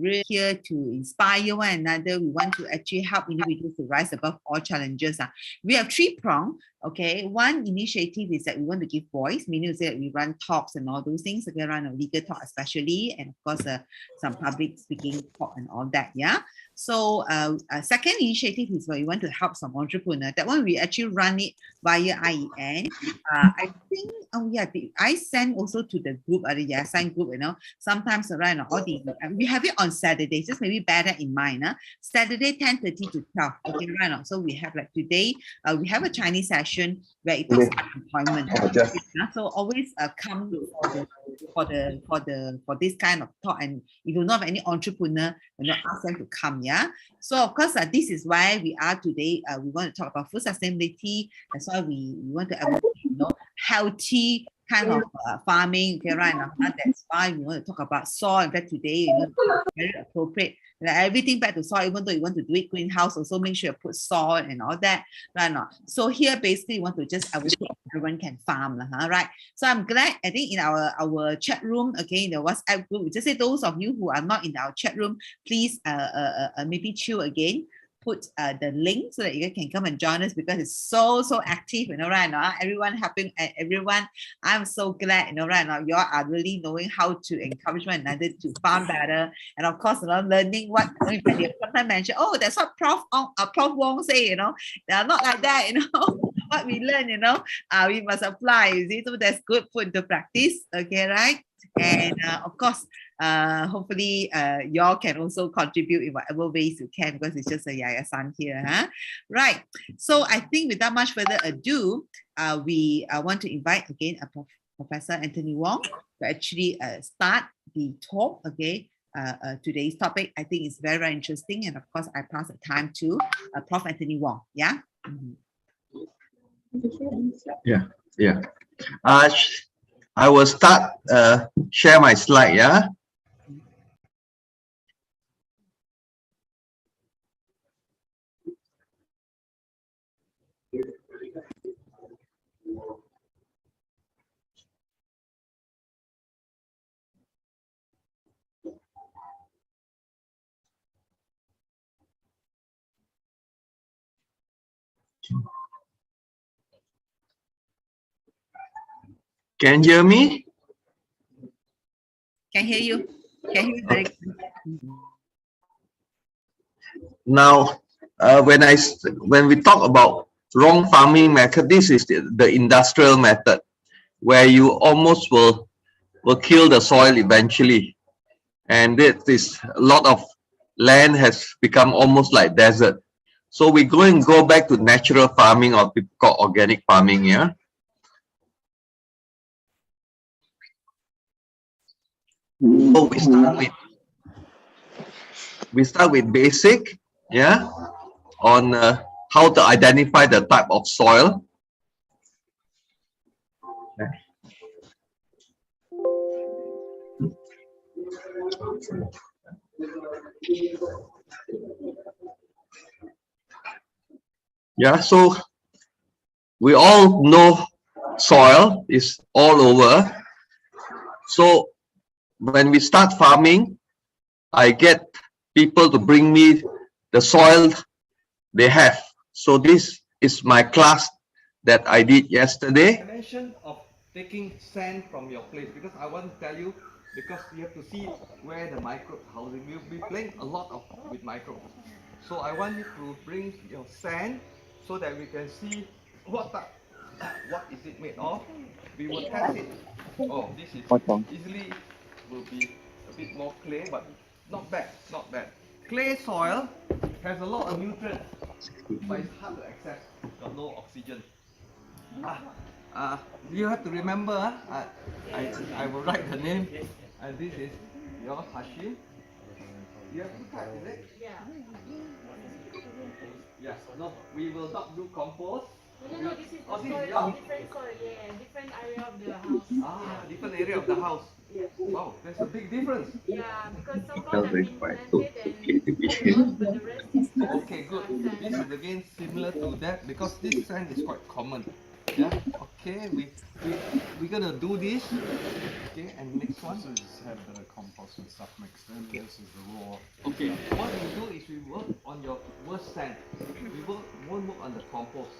really here to inspire one another. We want to actually help individuals to rise above all challenges. We have 3 prongs. Okay, one initiative is that we want to give voice, meaning that we run talks and all those things. We run a legal talk especially, and of course some public speaking talk and all that. Yeah. So a second initiative is where we want to help some entrepreneur. That one we actually run it via IEN. I think, oh yeah, I send also to the group, sign group, sometimes around all the, we have it on Saturdays, just maybe bear that in mind. Saturday 10:30 to 12. Okay, right now. So we have like today, we have a Chinese session where it talks about employment. So always come for this kind of talk, and if you know of any entrepreneur, ask them to come. Yeah. So of course, this is why we are today. We want to talk about food sustainability. That's why we want to advocate, healthy kind of farming. Okay, right now. That's why we want to talk about soil. In fact, today, very appropriate. Everything back to soil, even though you want to do it greenhouse, also make sure you put soil and all that. Right now. So here, basically, we want to just advocate everyone can farm, right? So I'm glad. I think in our chat room, okay, in the WhatsApp group, we just say those of you who are not in our chat room, please maybe chill again. Put the link so that you can come and join us, because it's so active, right now. Everyone helping everyone. I'm so glad, right now, you all are really knowing how to encourage one another to farm better, and of course, learning what sometimes mention. Oh, that's what Prof Wong say. They are not like that. What we learn, we must apply. You see, so that's good. Put into practice. Okay, right? And of course, hopefully y'all can also contribute in whatever ways you can, because it's just a yayasan here. Right. So I think without much further ado, we want to invite again Professor Anthony Wong to actually start the talk. Okay. Today's topic, I think, is very, very interesting. And of course, I pass the time to Prof. Anthony Wong. Yeah. Yeah. I will start share my slide. Yeah. Can you hear me? Can hear you. Can hear you very good. Now, when we talk about wrong farming method, this is the industrial method, where you almost will kill the soil eventually, and it is a lot of land has become almost like desert. So we're going to go back to natural farming, or people call organic farming. Yeah. So we start with basic, yeah, on how to identify the type of soil. Yeah, so we all know soil is all over. So when we start farming, I get people to bring me the soil they have. So this is my class that I did yesterday. I mentioned of taking sand from your place, because I want to tell you, because you have to see where the microbe housing. We'll be playing a lot with microbes. So I want you to bring your sand so that we can see what is it made of. We will test it. Oh, this is easily will be a bit more clay, but not bad, not bad. Clay soil has a lot of nutrients, but it's hard to access. Got no oxygen. You have to remember, I will write the name, and this is your Hashim. You have to type, is it? Yeah. Yes, no, we will not do compost. No, this is the soil, different soil, different area of the house. Different area of the house. Yeah. Wow, there's a big difference. Yeah, because some plants have been planted and but the rest is just okay, good. This is again similar to that, because this sand is quite common. Yeah. Okay. We're gonna do this. Okay. And next one. So just have the compost and stuff mixed in. This is the raw. Okay. What we do is we work on your worst sand. We won't work on the compost.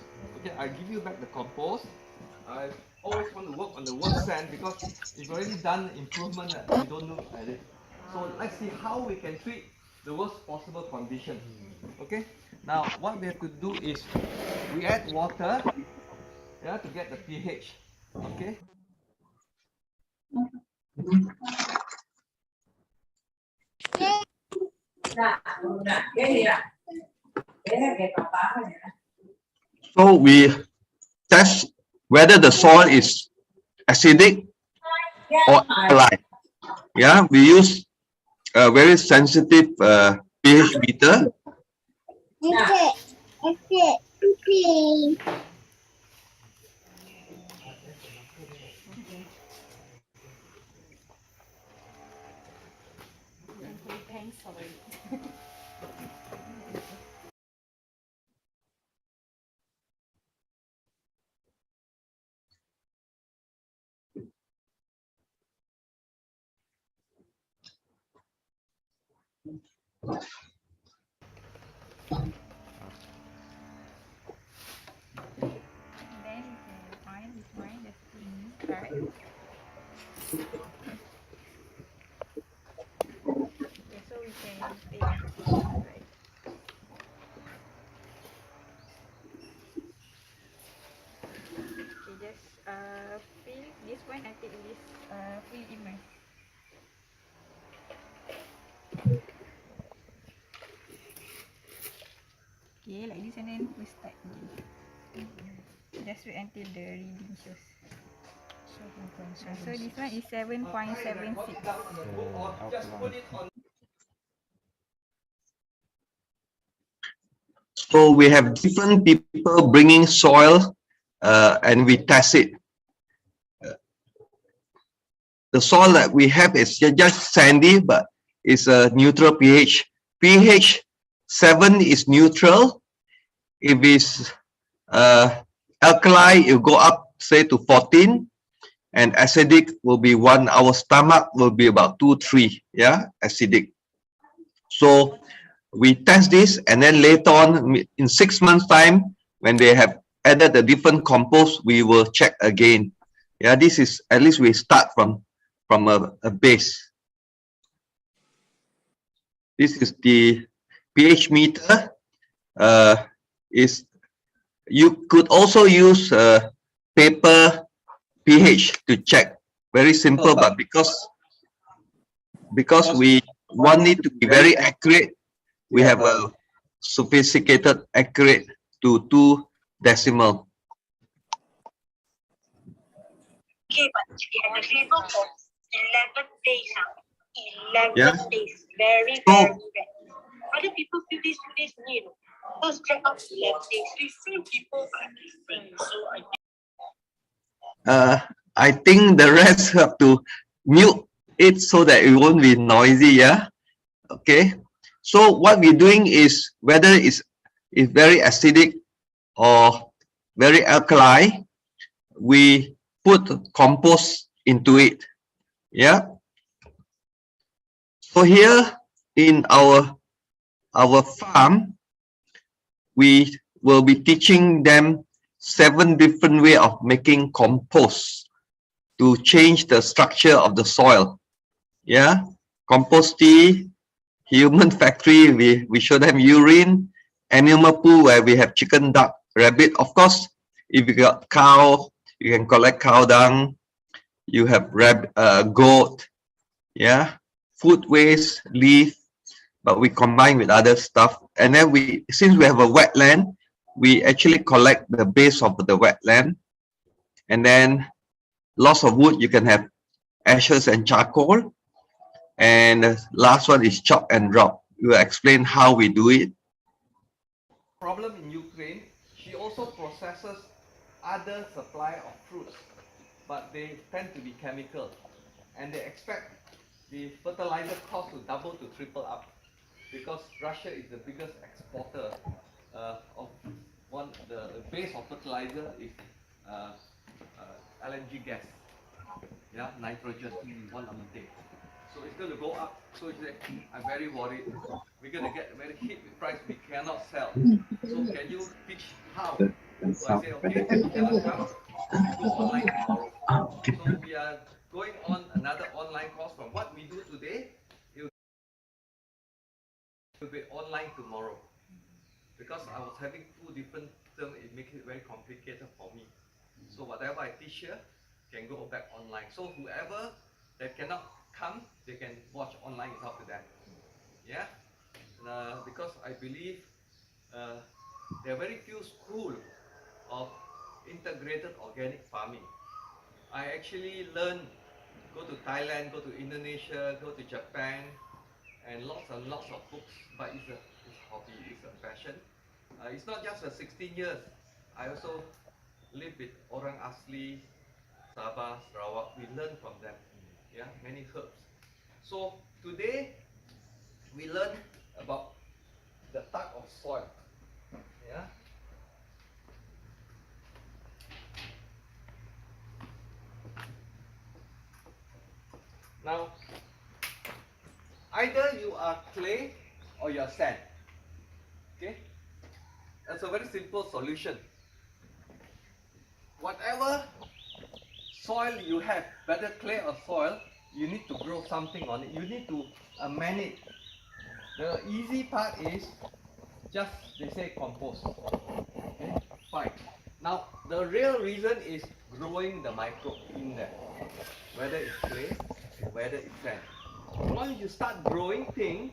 Okay. I give you back the compost. I always want to work on the worst sand because we've already done improvement. We don't look at it. So let's see how we can treat the worst possible condition. Okay. Now what we have to do is we add water, yeah, to get the pH. Okay. So we test whether the soil is acidic or alkaline. Yeah, we use a very sensitive pH meter. Thanks for it. Then you can find this one, the thing, right? Okay, so we can take right. Okay, just fill this one until it is fully immersed. Okay, like this, and then we start again. Just wait until the reading shows. So this one is 7.76. So we have different people bringing soil and we test it. The soil that we have is just sandy, but it's a neutral pH. pH 7 is neutral. If it's alkali, it will go up, say, to 14. And acidic will be 1. Our stomach will be about 2, 3. Yeah, acidic. So we test this, and then later on, in 6 months' time, when they have added the different compost, we will check again. Yeah, this is, at least we start from a base. This is the pH meter. You could also use paper pH to check. Very simple, but because we want it to be very accurate, we have a sophisticated accurate to 2 decimal. Okay, but we had the fever for 11 days. 11 Yeah. days. Very, So- very bad. Other people feel this, you know. First drag up 11 days. Different people are different. So I think the rest have to mute it so that it won't be noisy. Yeah. Okay. So what we're doing is whether it's very acidic or very alkali, we put compost into it. Yeah. So here in our farm, we will be teaching them 7 different ways of making compost to change the structure of the soil. Yeah, compost tea, human factory, we show them urine, animal poo where we have chicken, duck, rabbit. Of course, if you got cow, you can collect cow dung. You have goat, yeah, food waste, leaf, but we combine with other stuff. And then since we have a wetland, we actually collect the base of the wetland. And then lots of wood, you can have ashes and charcoal. And the last one is chop and drop. We will explain how we do it. Problem in Ukraine, she also processes other supply of fruits, but they tend to be chemical, and they expect the fertilizer cost to double to triple up because Russia is the biggest exporter of the base of fertilizer is LNG gas, yeah, nitrogen, one of the things. So it's going to go up. So he said, I'm very worried. We're going to get very hit with price we cannot sell. So can you teach how? So I say, okay, tell us come. We go online tomorrow. So we are going on another online course from what we do today. It will be online tomorrow. Because I was having two different terms, it makes it very complicated for me. So whatever I teach here can go back online. So whoever that cannot come, they can watch online. It's up to them. Yeah, because I believe there are very few schools of integrated organic farming. I actually learned, go to Thailand, go to Indonesia, go to Japan, and lots of books. But it's a hobby, it's a passion. It's not just 16 years. I also live with orang asli, Sabah, Sarawak. We learn from them. Yeah, many herbs. So today we learn about the type of soil. Yeah. Now, either you are clay or you are sand. Okay? That's a very simple solution. Whatever soil you have, whether clay or soil, you need to grow something on it. You need to amend it. The easy part is just, they say, compost. Okay? Fine. Now, the real reason is growing the microbe in there. Whether it's clay, whether it's sand. Once you start growing things,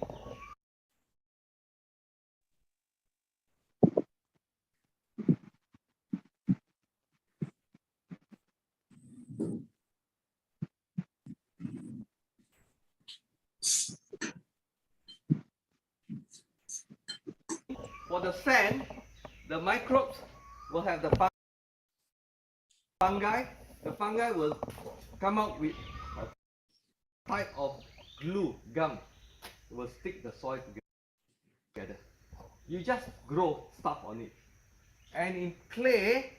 for the sand, the microbes will have the fungi. The fungi will come out with a type of glue, gum, will stick the soil together. You just grow stuff on it. And in clay,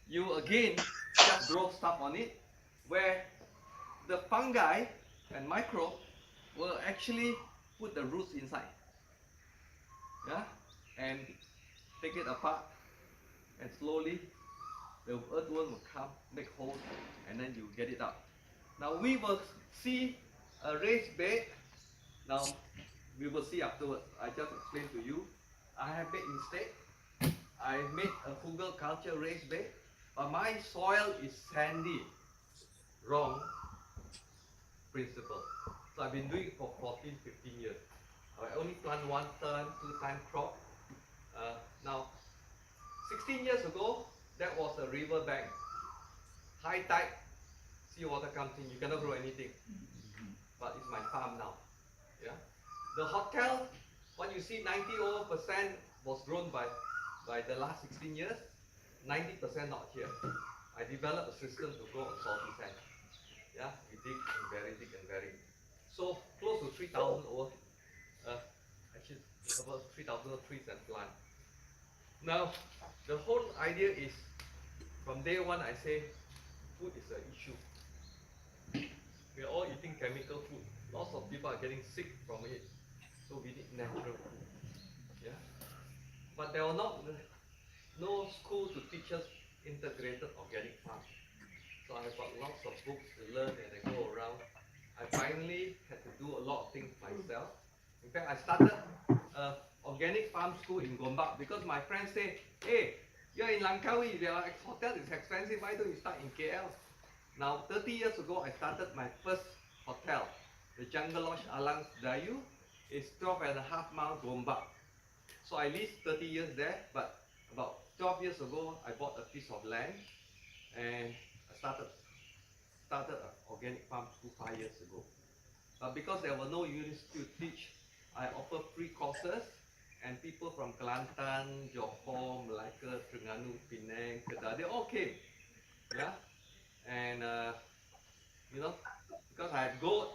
you again just grow stuff on it, where the fungi and microbe will actually put the roots inside. Yeah? And take it apart, and slowly the earthworm will come, make holes, and then you get it out. Now we will see a raised bed. Now we will see afterwards. I just explained to you. I have made mistake. I made a fungal culture raised bed, but my soil is sandy. Wrong principle. So I've been doing it for 14, 15 years. I only plant one time, two-time crop. Now, 16 years ago, that was a river bank. High tide, seawater comes in, you cannot grow anything. But it's my farm now. Yeah. The hotel, what you see, 90% was grown by the last 16 years. 90% not here. I developed a system to grow on salty sand. Yeah, we dig and bury. So close to 3,000 over, actually about 3,000 trees and plants. Now, the whole idea is, from day one I say, food is an issue. We are all eating chemical food. Lots of people are getting sick from it. So we need natural food. Yeah. But there are no school to teach us integrated organic farm. So I've got lots of books to learn and I go around. I finally had to do a lot of things myself. In fact, I started organic farm school in Gombak because my friends say, hey, you're in Langkawi, the hotel is expensive, why don't you start in KL? Now, 30 years ago, I started my first hotel, the Jungle Lodge Alang Dayu. It's 12.5 miles Gombak. So I lived 30 years there, but about 12 years ago, I bought a piece of land and I started an organic farm school 5 years ago. But because there were no units to teach, I offer free courses, and people from Kelantan, Johor, Melaka, Terengganu, Penang, Kedah, they all came. Yeah, and you know, because I have goat,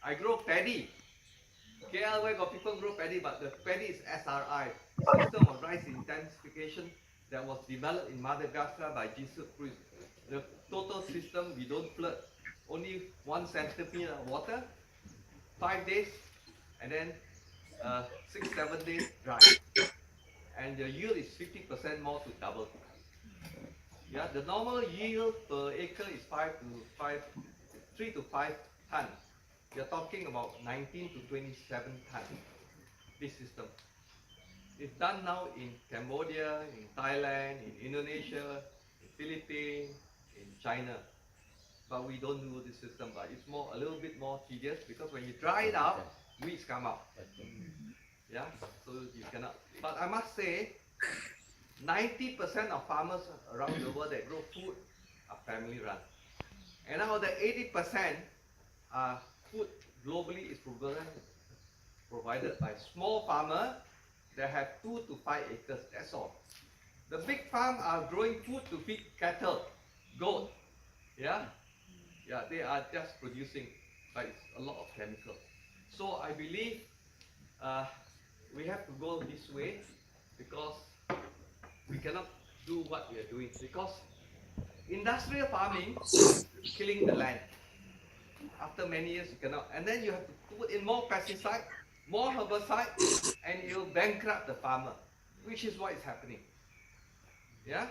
I grow paddy. KL where got people grow paddy, but the paddy is SRI, System of Rice Intensification. that was developed in Madagascar by Jesus Cruz. The total system, we don't flood, only 1 centimeter of water, 5 days, and then 6-7 days dry. And the yield is 50% more to double. Yeah, the normal yield per acre is 3 to 5 tons. You're talking about 19 to 27 tons. This system. It's done now in Cambodia, in Thailand, in Indonesia, in Philippines, in China. But we don't do this system, but it's a little bit more tedious because when you dry it out, weeds come out. Yeah, so you cannot. But I must say, 90% of farmers around the world that grow food are family run. And now the 80% food globally is provided by small farmers that have 2 to 5 acres, that's all. The big farms are growing food to feed cattle, goat, yeah? Yeah, they are just producing, but it's a lot of chemicals. So I believe we have to go this way because we cannot do what we are doing because industrial farming is killing the land. After many years you cannot, and then you have to put in more pesticide, more herbicide, and it will bankrupt the farmer, which is what is happening. Yeah,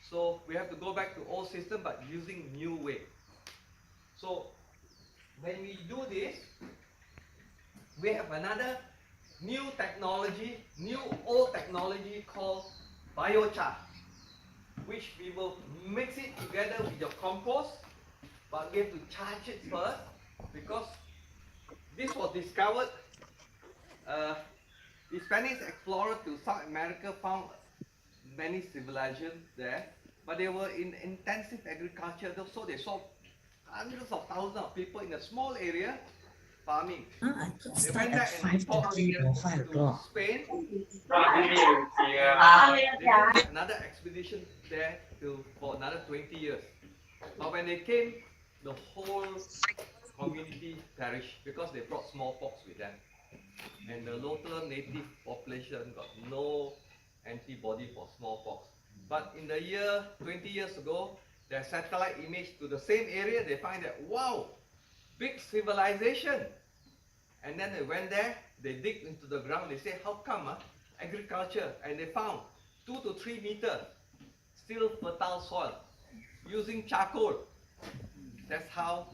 so we have to go back to old system but using new way. So when we do this, we have another new technology, new old technology called Biochar, which we will mix it together with your compost, but we have to charge it first because this was discovered. The Spanish explorer to South America found many civilizations there, but they were in intensive agriculture, so they saw hundreds of thousands of people in a small area farming. I They start went at there and reported 5:30 or 5 to o'clock. Spain. They did another expedition there for another 20 years. But when they came, the whole community perished because they brought smallpox with them. And the local native population got no antibody for smallpox. But in the year 20 years ago, their satellite image to the same area, they find that, wow, big civilization. And then they went there, they dig into the ground, they say, how come agriculture? And they found 2 to 3 meters, still fertile soil, using charcoal. That's how,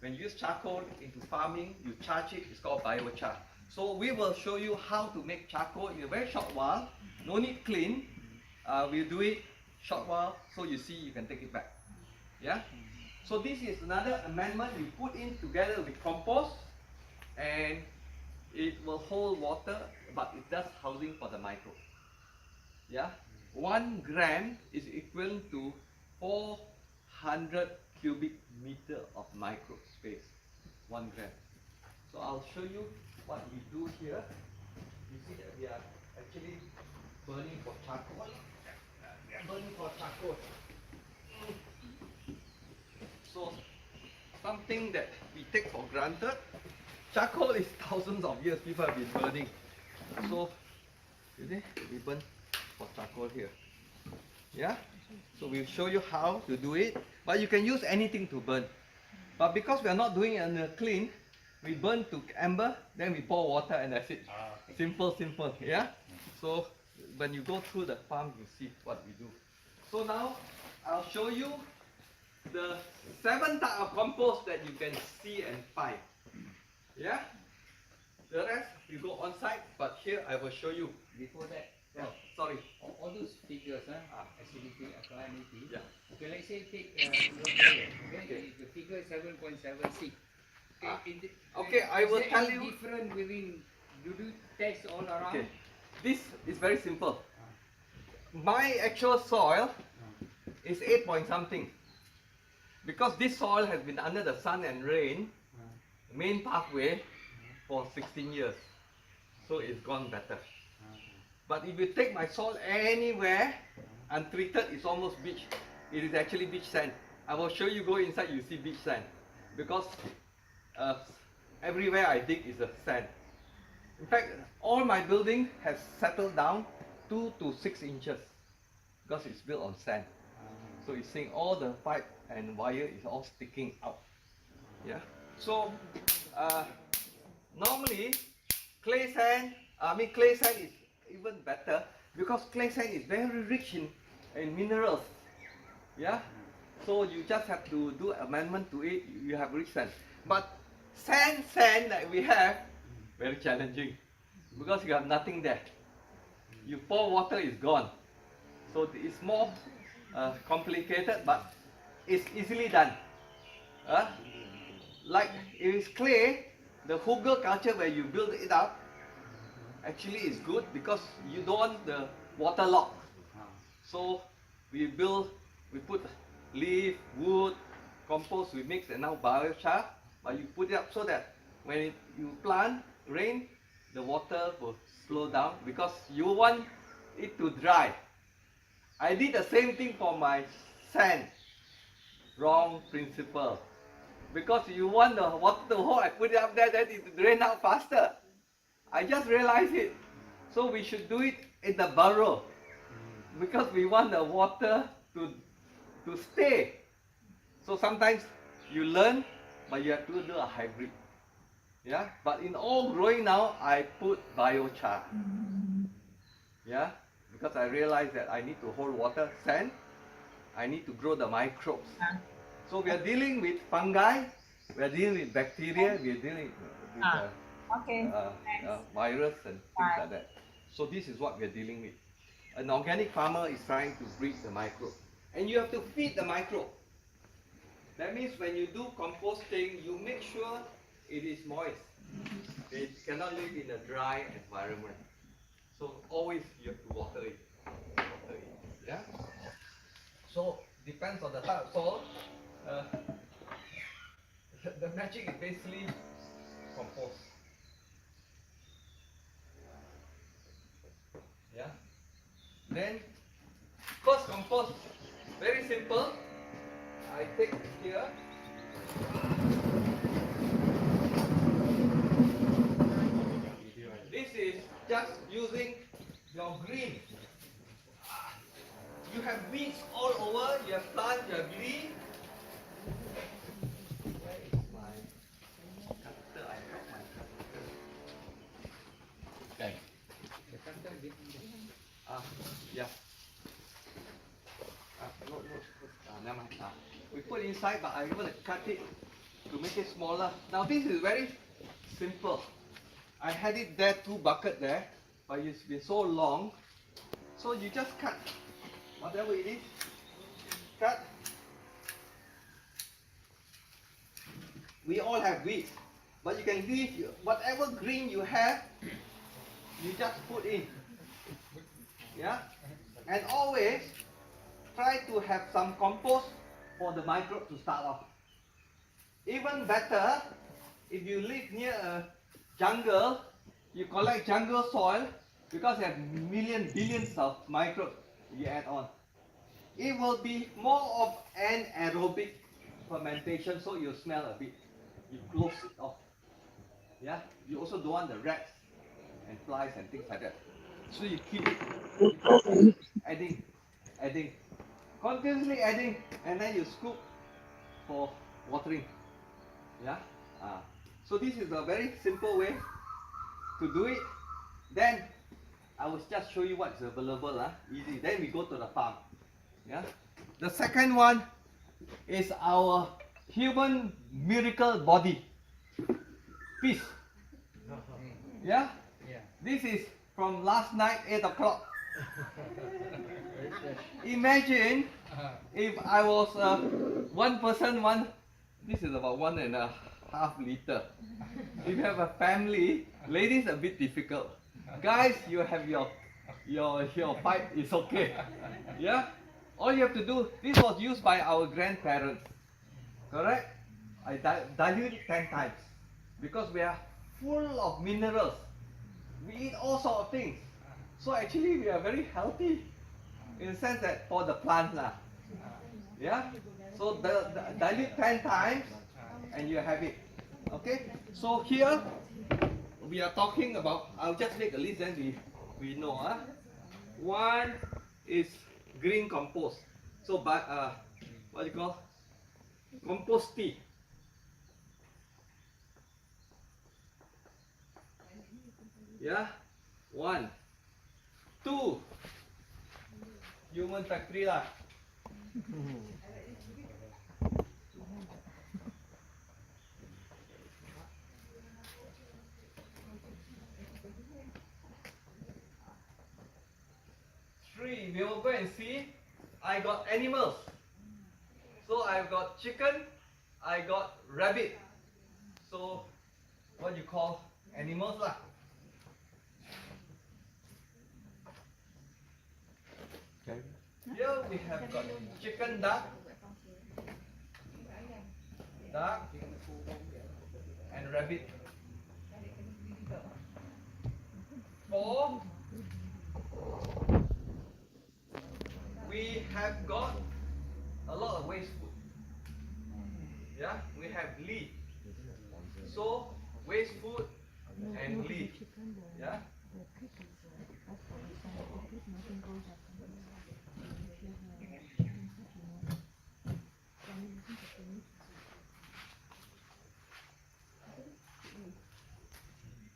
when you use charcoal into farming, you charge it, it's called biochar. So we will show you how to make charcoal in a very short while, no need clean. We'll do it short while, so you see you can take it back. Yeah? So this is another amendment you put in together with compost, and it will hold water, but it does housing for the microbes. Yeah? 1 gram is equivalent to 400 cubic meter of microbe space. 1 gram. So I'll show you what we do here. You see that we are actually burning for charcoal. Burning for charcoal. So something that we take for granted. Charcoal is thousands of years people have been burning. So you see, we burn for charcoal here. Yeah? So we'll show you how to do it. But you can use anything to burn. But because we are not doing it in a clean, we burn to amber, then we pour water and that's it. Simple, simple. Yeah? So when you go through the farm, you see what we do. So now I'll show you the 7 types of compost that you can see and find. Yeah? The rest you go on site, but here I will show you. Before that, Yeah, sorry. all those figures, acidity, alkalinity. Yeah. Okay, let's say take okay, the figure 7.76. Okay, I will is there tell any you. different within, do you test all around? Okay, this is very simple. My actual soil is 8 point something. Because this soil has been under the sun and rain, main pathway, for 16 years. So it's gone better. But if you take my soil anywhere, untreated, it's almost beach. It is actually beach sand. I will show you, go inside, you see beach sand. Because everywhere I dig is a sand. In fact, all my building has settled down 2 to 6 inches. because it's built on sand. So you're seeing all the pipe and wire is all sticking out. Yeah. So normally clay sand is even better because clay sand is very rich in minerals. Yeah. So you just have to do amendment to it. You have rich sand. But sand that we have very challenging because you have nothing there. You pour water, it's gone. So it's more complicated, but it's easily done. Like if it's clay, the Hugel culture where you build it up actually is good because you don't want the water lock. So we put leaf, wood, compost, we mix, and now biochar. But you put it up so that when you plant, rain, the water will slow down because you want it to dry. I did the same thing for my sand. Wrong principle. Because you want the water to hold, I put it up there, then it drain out faster. I just realized it. So we should do it in the burrow. Because we want the water to stay. So sometimes you learn, but you have to do a hybrid. Yeah, but in all growing now, I put biochar. Yeah, because I realized that I need to hold water, sand. I need to grow the microbes. So we are dealing with fungi, we are dealing with bacteria, we are dealing with virus and things like that. So this is what we are dealing with. An organic farmer is trying to breed the microbe. And you have to feed the microbe. That means when you do composting, you make sure it is moist. It cannot live in a dry environment. So always you have to water it. Yeah? So depends on the type of soil. The magic is basically compost. Yeah. Then first compost, very simple. I take here. This is just using your green. You have weeds all over, you have plants, you have green. Where is my cutter? I dropped my cutter. Okay. Yeah. No, never mind. We put inside, but I'm going to cut it to make it smaller. Now this is very simple. I had it there, 2 buckets there, but it's been so long. So you just cut whatever it is. Cut. We all have weeds, but you can leave whatever green you have. You just put in. Yeah, and always try to have some compost for the microbe to start off. Even better, if you live near a jungle, you collect jungle soil because you have billions of microbes you add on. It will be more of an aerobic fermentation, so you smell a bit. You close it off. Yeah, you also don't want the rats and flies and things like that. So you keep adding, continuously adding, and then you scoop for watering. Yeah. So this is a very simple way to do it. Then I will just show you what's available. Easy. Then we go to the farm. Yeah. The second one is our human miracle body. Fish. Yeah. This is from last night 8 o'clock. Imagine if I was one person, this is about 1.5 liter. If you have a family, ladies a bit difficult. Guys, you have your pipe, it's okay. Yeah? All you have to do, this was used by our grandparents. Correct? I dilute it 10 times. Because we are full of minerals. We eat all sorts of things. So actually we are very healthy. In the sense that for the plants. Yeah? So dilute 10 times and you have it. Okay? So here we are talking about, I'll just make a list then we know. One is green compost. So, what do you call? Compost tea. Yeah, 1, 2, human factory lah. 3, we will go and see. I got animals. So I've got chicken, I got rabbit. So what you call animals lah. Here we have got chicken, duck, and rabbit. 4, we have got a lot of waste food. Yeah, we have leaf. So waste food and leaf. Yeah.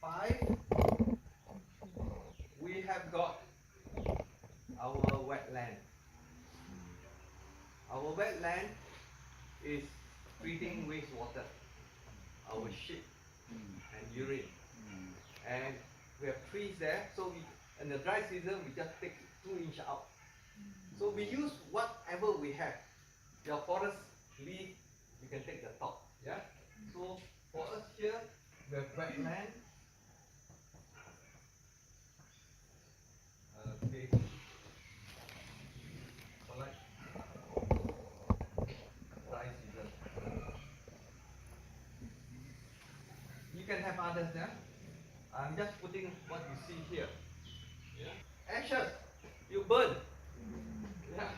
Five, we have got our wetland. Our wetland is treating wastewater, our shit and urine. And we have trees there, so we, in the dry season, we just take 2 inch out. So we use whatever we have. Your forest leaf, you can take the top. Yeah. So for us here, we have wetland. Okay. So like dry season. You can have others there. I'm just putting what you see here. Yeah. Ashes, you burn. Yeah.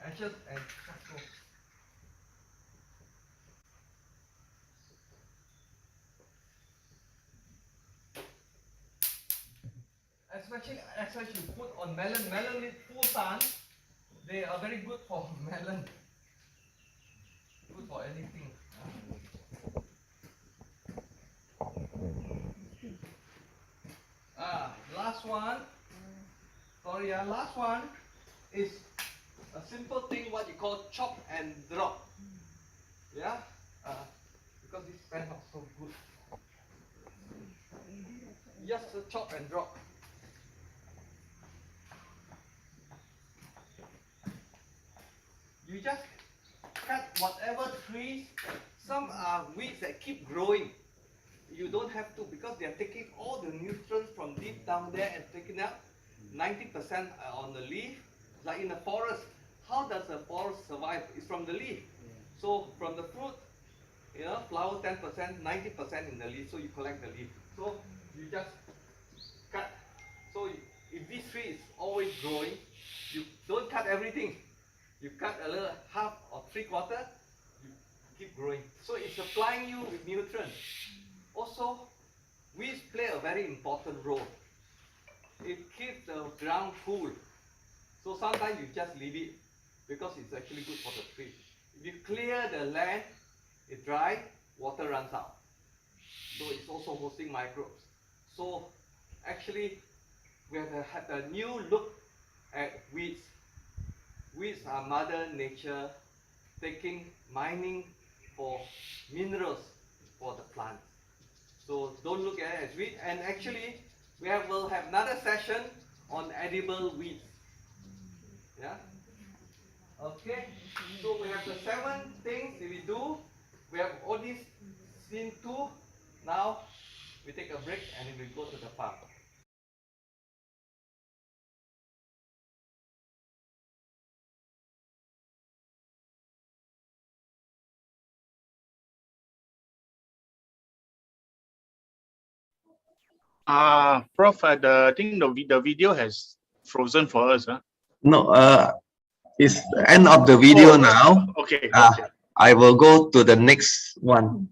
Ashes and charcoal. Especially put on melon. Melon with full sun. They are very good for melon. Good for anything. Last one. Sorry, last one is a simple thing what you call chop and drop. Yeah? Because this pen not so good. Just chop and drop. You just cut whatever trees. Some are weeds that keep growing. You don't have to, because they are taking all the nutrients from deep down there and taking out 90% on the leaf. Like in the forest, how does the forest survive? It's from the leaf. So from the fruit, flower 10%, 90% in the leaf. So you collect the leaf. So you just cut. So if this tree is always growing, you don't cut everything. You cut a little, half or 3/4, you keep growing. So it's supplying you with nutrients. Also, weeds play a very important role. It keeps the ground cool. So sometimes you just leave it because it's actually good for the tree. If you clear the land, it dries, water runs out. So it's also hosting microbes. So actually, we have had a new look at weeds. Weeds are Mother Nature mining for minerals for the plants. So don't look at it as weed. And actually, will have another session on edible weeds. Yeah. Okay. So we have the 7 things that we do. We have all these seen 2. Now we take a break and we go to the farm. Prof, I think the video has frozen for us. Huh? No, it's the end of the video now. Okay. I will go to the next one.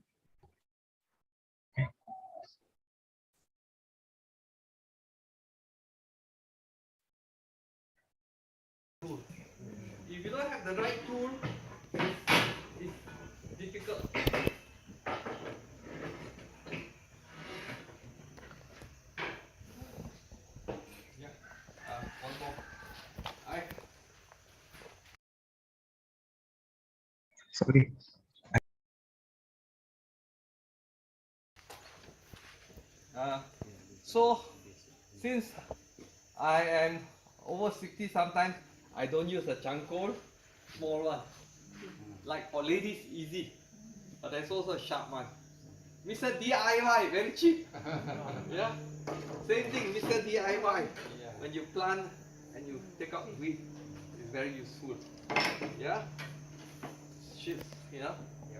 the right tool is difficult. Yeah. One more. Sorry. So since I am over 60 sometimes, I don't use a charcoal, small one. Like for ladies, easy. But there's also a sharp one. Mr. DIY, very cheap. Yeah. Same thing, Mr. DIY. When you plant and you take out weed, it's very useful. Yeah. Shifts, you know.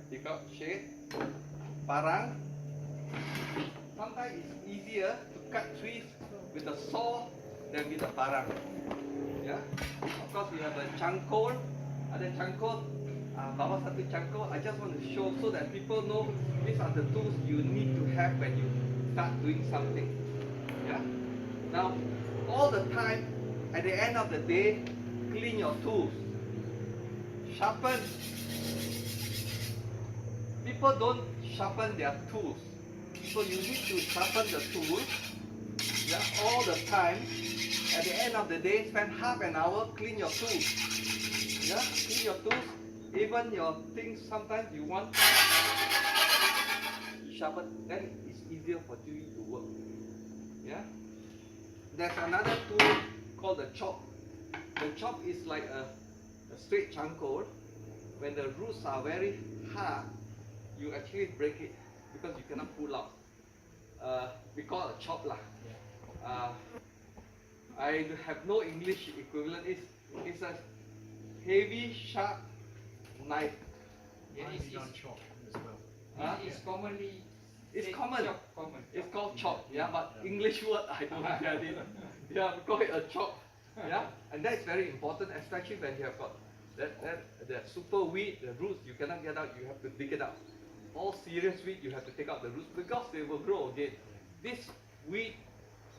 Take out shade. Parang. Sometimes it's easier to cut trees with a saw than with a parang. Yeah. Of course, we have a charcoal. Ada charcoal. Bawah satu charcoal. I just want to show so that people know these are the tools you need to have when you start doing something. Yeah. Now, all the time, at the end of the day, clean your tools. Sharpen. People don't sharpen their tools. So you need to sharpen the tool, yeah, all the time. At the end of the day, spend half an hour, clean your tools. Yeah, clean your tools. Even your things, sometimes you want sharpen, then it's easier for you to work. Yeah. There's another tool called the chop. The chop is like a straight charcoal. When the roots are very hard, you actually break it because you cannot pull out. We call it a chop lah. I have no English equivalent. It's a heavy, sharp knife. It's chop as well. It's commonly It's said common. chop, common. It's called chop. Yeah, but English word I don't get it. Yeah, we call it a chop. Yeah, and that's very important, especially when you have got the super weed, the roots you cannot get out. You have to dig it out. All serious weed, you have to take out the roots because they will grow again. This weed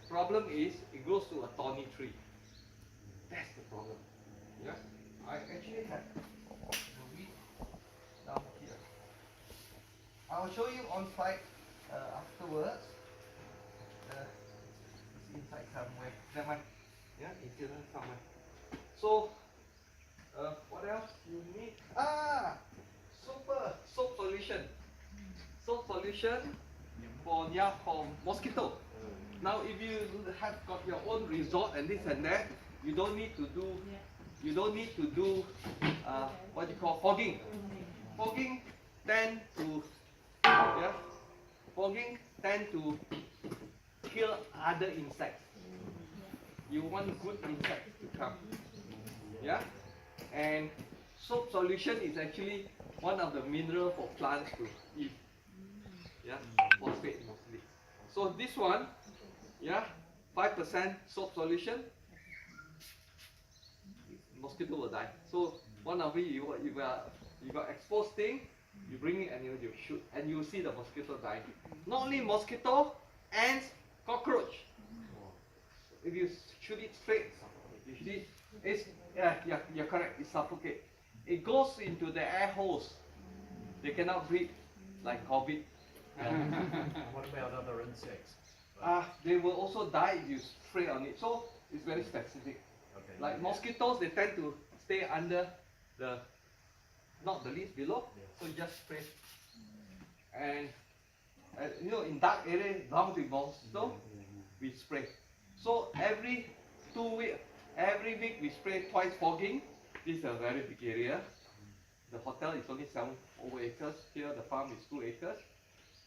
problem is it grows to a thorny tree. That's the problem. Yeah, I actually have the weed down here. I'll show you on site afterwards. It's inside somewhere. Never mind. Yeah, it's in somewhere. So, what else you need? Soap solution. Soap solution for mosquito. Now, if you have got your own resort and this and that, you don't need to do what you call fogging. Fogging tend to kill other insects. You want good insects to come. Yeah? And soap solution is actually one of the mineral for plants to eat. Yeah? Phosphate mostly. So this one, yeah, 5% soap solution, mosquito will die. So one of it, you got exposed thing, you bring it and you shoot, and you see the mosquito dying. Not only mosquito, ants, cockroach. If you shoot it straight, you shoot it, you're correct, it suffocates. It goes into the air holes. They cannot breathe like COVID. What about other insects? They will also die if you spray on it. So it's very specific. Okay. Like mosquitoes, they tend to stay under not the leaves below. So you just spray. And in dark area, bound with mosquito, we spray. So every 2 weeks, every week we spray twice fogging. This is a very big area. The hotel is only 7 over acres. Here the farm is 2 acres.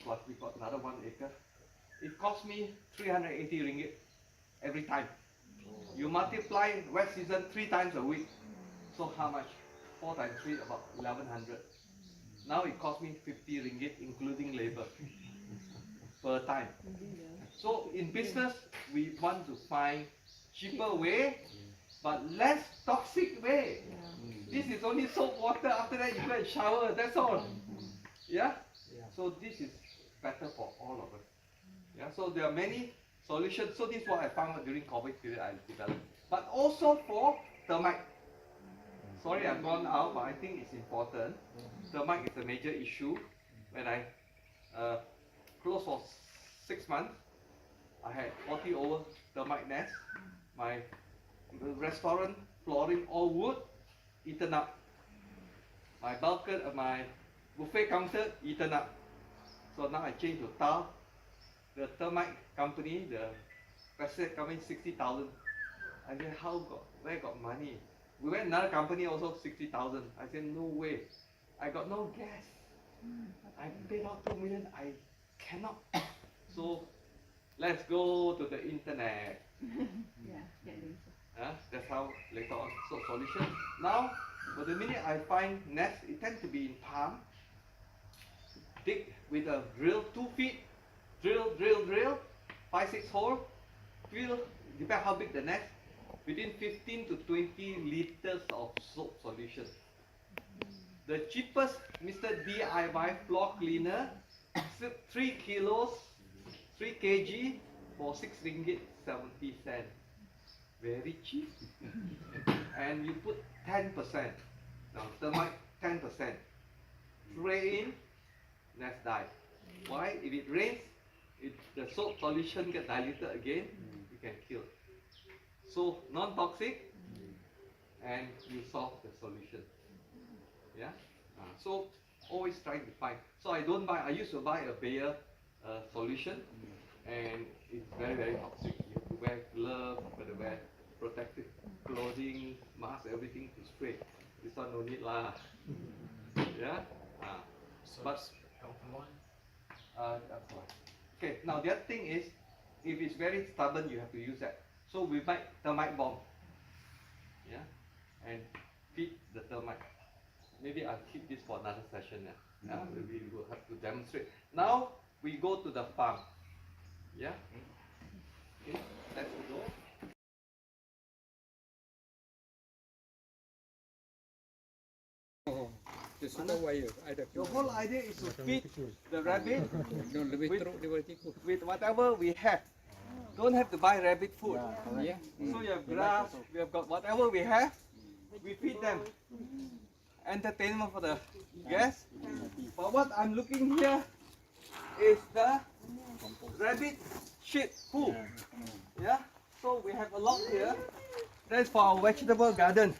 Plus we got another 1 acre. It cost me 380 ringgit every time. You multiply wet season 3 times a week. So how much? 4 times 3, about 1100. Now it cost me 50 ringgit including labor per time. So in business, we want to find cheaper way, but less toxic way. This is only soap water. After that, you go and shower. That's all. Yeah. So this is better for all of us. Yeah. So there are many solutions. So this is what I found out during COVID period I developed. But also for termite. Sorry, I've gone out, but I think it's important. Termite is a major issue. When I closed for 6 months, I had 40 over termite nests. My restaurant flooring all wood, eaten up. My balcony, my buffet counter, eaten up. So now I changed to tile. The termite company, the pesticide company, 60,000. I said, where got money? We went another company also 60,000. I said, no way. I got no gas. I paid out 2 million. I cannot. So let's go to the internet. That's how later on so solution. Now, for the minute I find nests, it tends to be in palm. Dig with a drill 2 feet. Drill. 5-6 hole. Fill, depends how big the nest. Between 15 to 20 liters of soap solution. The cheapest Mr. DIY floor cleaner, 3 kilos, 3 kg for 6 ringgit 70 cents. Very cheap. And you put 10%. Now termite 10%. Spray in, nest die. Why? If it rains, the soap solution gets diluted again, you can kill. So non-toxic, and you solve the solution. Yeah. So always trying to find. So I don't buy. I used to buy a Bayer solution, and it's very very toxic. You have to wear gloves, you have to wear protective clothing, mask, everything to spray. This one no need lah. Yeah. But that's why. Okay. Now the other thing is, if it's very stubborn, you have to use that. So we make termite bomb. Yeah. And feed the termite. Maybe I'll keep this for another session. Yeah. We will have to demonstrate. Now we go to the farm. Yeah. Okay. Let's go. Dia suka wire. Ada. The whole idea is to feed the rabbit Lebih teruk daripada tikus. with whatever we have. Don't have to buy rabbit food. Yeah. So you have grass, we have got whatever we have, we feed them. Entertainment for the guests. But what I'm looking here is the rabbit shit poo. Yeah. So we have a lot here. That's for our vegetable garden.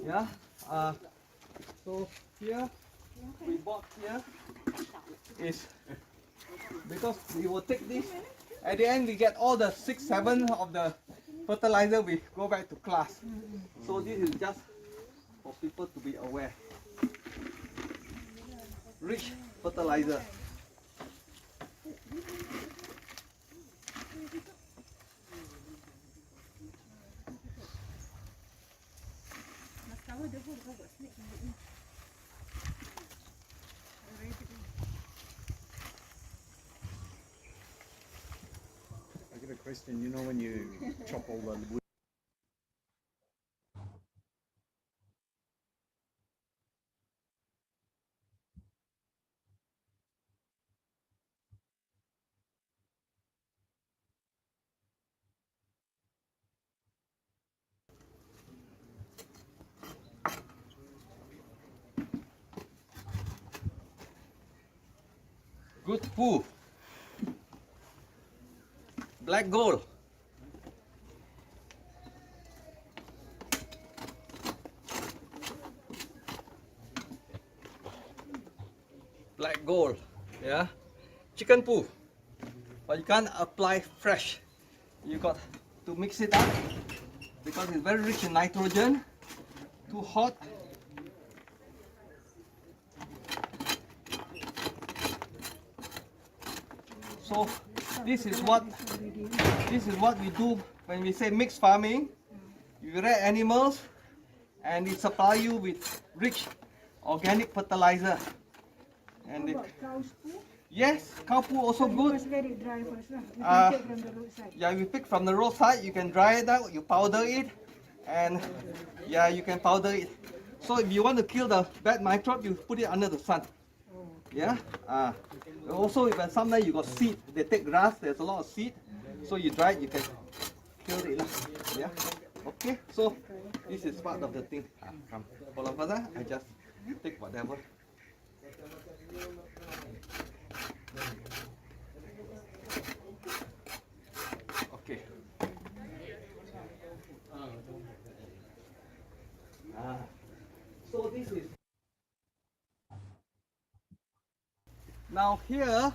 Yeah. So here we bought here is because we will take this. At the end we get all the 6-7 of the fertilizer. We go back to class. So this is just for people to be aware. Rich fertilizer. I get a question. You know when you chop all the wood. Good poo. Black gold. Black gold. Yeah. Chicken poo. But you can't apply fresh. You got to mix it up because it's very rich in nitrogen. Too hot. So this is what we do when we say mixed farming. You rear animals and it supply you with rich organic fertilizer. And it, yes, cow poo also good. Very dry first, lah. You can take from the roadside. Yeah, you pick from the roadside, you can dry it out, you powder it, and yeah, you can powder it. So if you want to kill the bad microbe, you put it under the sun. Yeah. Also, if sometimes you got seed, they take grass. There's a lot of seed, so you dry it, you can kill it. Yeah. Okay, so this is part of the thing. Come, follow further. I just take whatever. Okay. So this is now here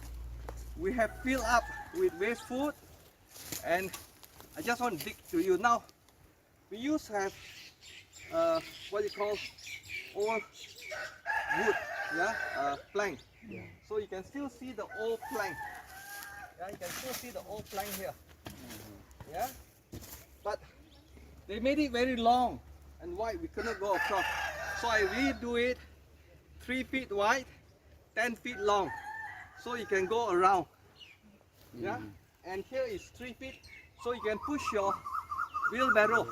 we have filled up with waste food, and I just want to dig to you now. We used to have what you call old wood, plank. Yeah. So you can still see the old plank. Yeah, you can still see the old plank here. Yeah, but they made it very long and wide. We couldn't go across, so I redo it 3 feet wide, 10 feet long, so you can go around. Yeah, and here is 3 feet, so you can push your wheelbarrow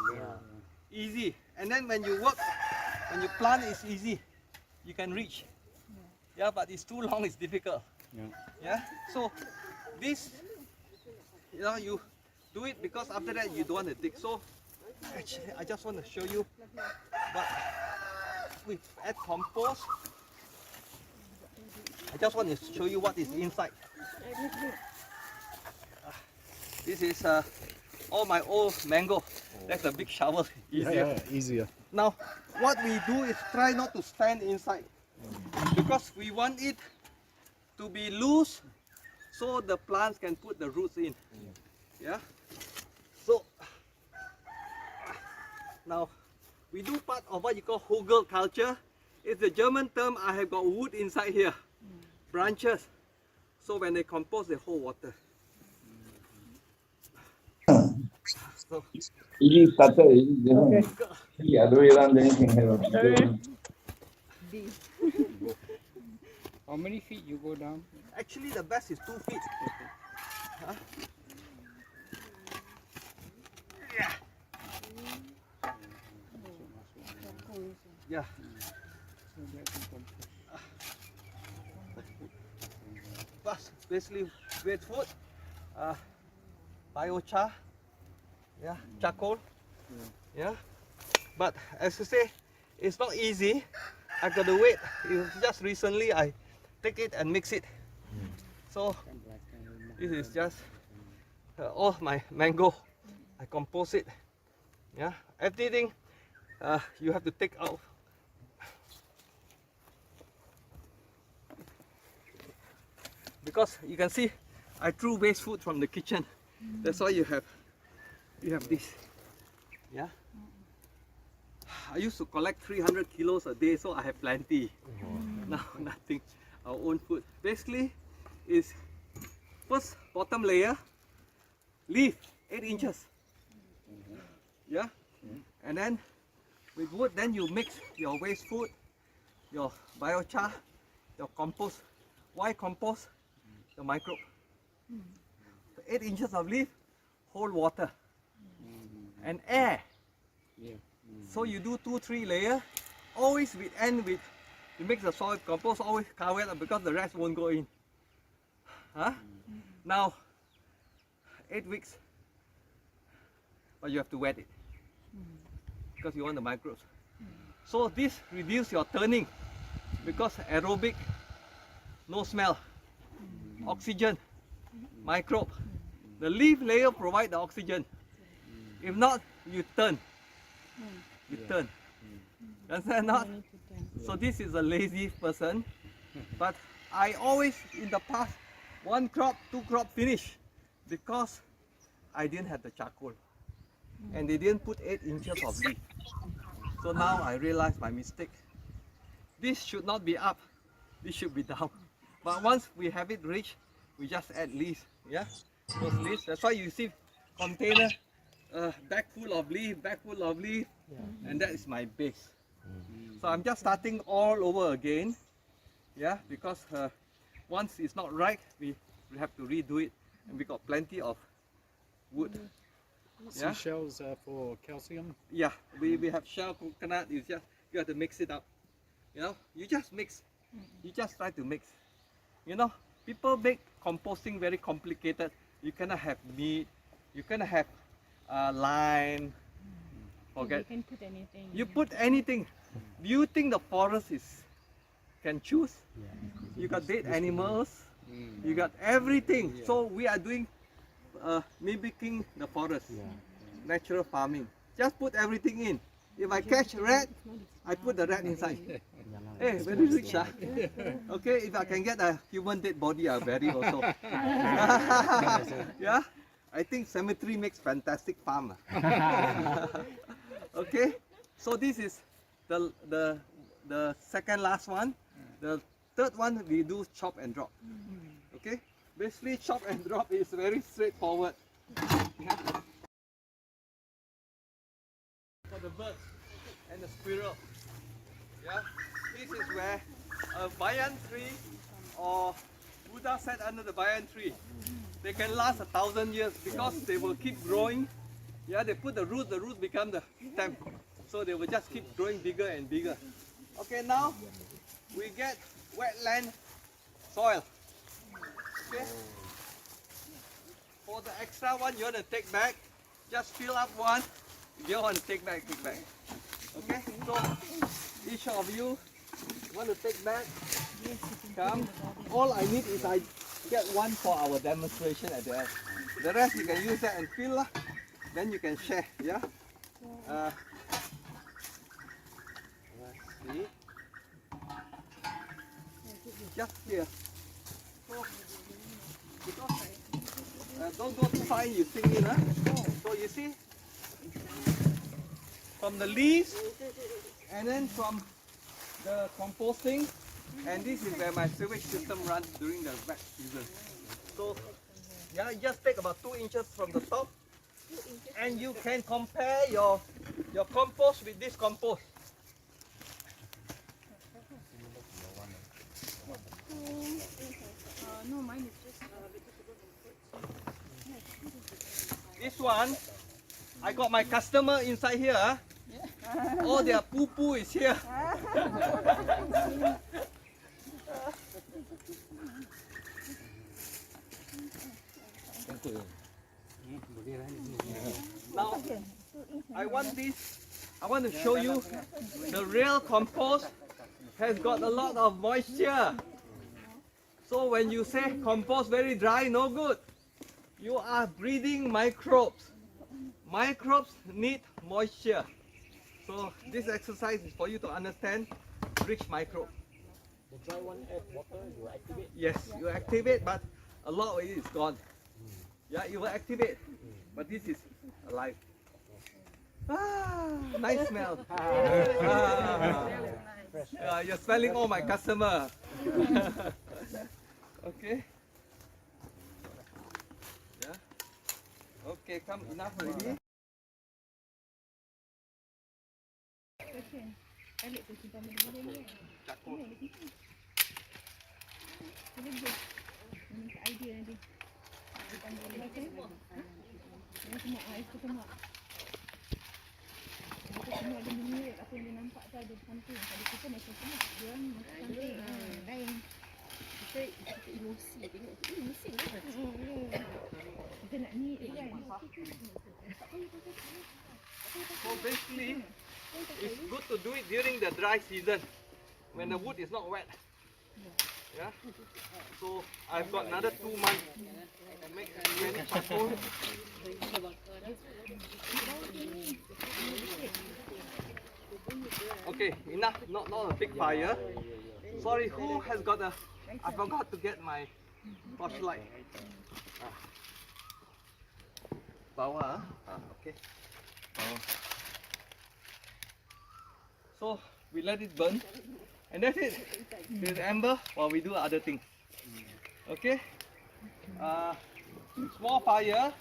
easy. And then when you work, when you plant, it's easy. You can reach. Yeah, but it's too long, it's difficult. Yeah, so this, you do it because after that you don't want to dig. So actually, I just want to show you. But we add compost. I just want to show you what is inside. This is all my old mango. That's a big shovel. Easier. Easier. Now, what we do is try not to stand inside because we want it to be loose so the plants can put the roots in. Yeah. So now we do part of what you call Hugel culture. It's the German term. I have got wood inside here, branches. So when they compost, they hold water. So, Ini started the other way around. How many feet you go down? actually, the best is 2 feet. Huh? Yeah. Yeah. But basically, with food, biochar, yeah, charcoal, yeah. But as I say, it's not easy. I got to wait. Just recently, I take it and mix it. So this is just all my mango. I compose it. Yeah, everything you have to take out. Because you can see, I threw waste food from the kitchen. That's why you have this. Yeah. I used to collect 300 kilos a day, so I have plenty. Now nothing. Our own food. Basically, is first bottom layer, leaf 8 inches. Yeah. And then with wood, then you mix your waste food, your biochar, your compost. Why compost? The microbe. 8 inches of leaf hold water and air. So you do 2-3 layers, always you make the soil compost always covered up because the rest won't go in. Huh? Now 8 weeks, but you have to wet it because you want the microbes. So this reduces your turning because aerobic, no smell, oxygen, microbe. The leaf layer provide the oxygen. If not, you turn. You turn. Understand not? So this is a lazy person. But I always, in the past, 1 crop, 2 crop finish because I didn't have the charcoal. And they didn't put 8 inches of leaf. So now I realize my mistake. This should not be up. This should be down. But once we have it reached, we just add leaves. Yeah? Those leaves. That's why you see container bag full of leaf, and that is my base. So I'm just starting all over again. Yeah, because once it's not right, we have to redo it, and we got plenty of wood. Yeah? Seashells for calcium. Yeah, we have shell coconut. You have to mix it up. You know, you just mix. You just try to mix. You know, people make composting very complicated. You cannot have meat. You cannot have lime. forget. You can put anything. You put anything. Do you think the forest can choose? You got dead animals. You got everything. So we are doing mimicking the forest. Natural farming. Just put everything in. If I catch a rat, I put the rat inside. Hey, very rich, huh? Okay, if I can get a human dead body, I'll bury also. Yeah, I think cemetery makes fantastic farm. Okay, so this is the second last one. The third one we do chop and drop. Okay, basically chop and drop is very straightforward. Yeah. For the birds and the squirrel. Yeah, this is where a banyan tree or Buddha sat under the banyan tree. They can last 1,000 years because they will keep growing. Yeah, they put the roots become the stem. So they will just keep growing bigger and bigger. Okay, now we get wetland soil. Okay. For the extra one you want to take back, just fill up one. If you want to take back, take back. Okay, so each of you want to take back, come. All I need is I get one for our demonstration at the end. The rest you can use that and fill, then you can share, yeah? Let's see. Just here. So, because, don't go too far, you sing in, huh? So you see, from the leaves, and then from the composting, and this is where my sewage system runs during the wet season. So, yeah, just take about 2 inches from the top, and you can compare your compost with this compost. No, mine is just This one, I got my customer inside here. All their poo-poo is here. Now, I want to show you the real compost has got a lot of moisture. So when you say compost very dry, no good. You are breeding microbes. Microbes need moisture. So this exercise is for you to understand rich microbe. The dry one add water, you activate? Yes, you activate, but a lot of it is gone. Yeah, you will activate, but this is alive. Nice smell. You're smelling all my customer. Okay. Yeah. Okay, come, enough already. So basically, it's good to do it during the dry season when the wood is not wet. Yeah. So I've got another 2 months to make many charcoal. Okay, enough. Not a big fire. Sorry, who has got a? I forgot to get my torchlight. Bawah. Okay. So we let it burn, and that's it. There's amber while we do other things. Okay. Small fire.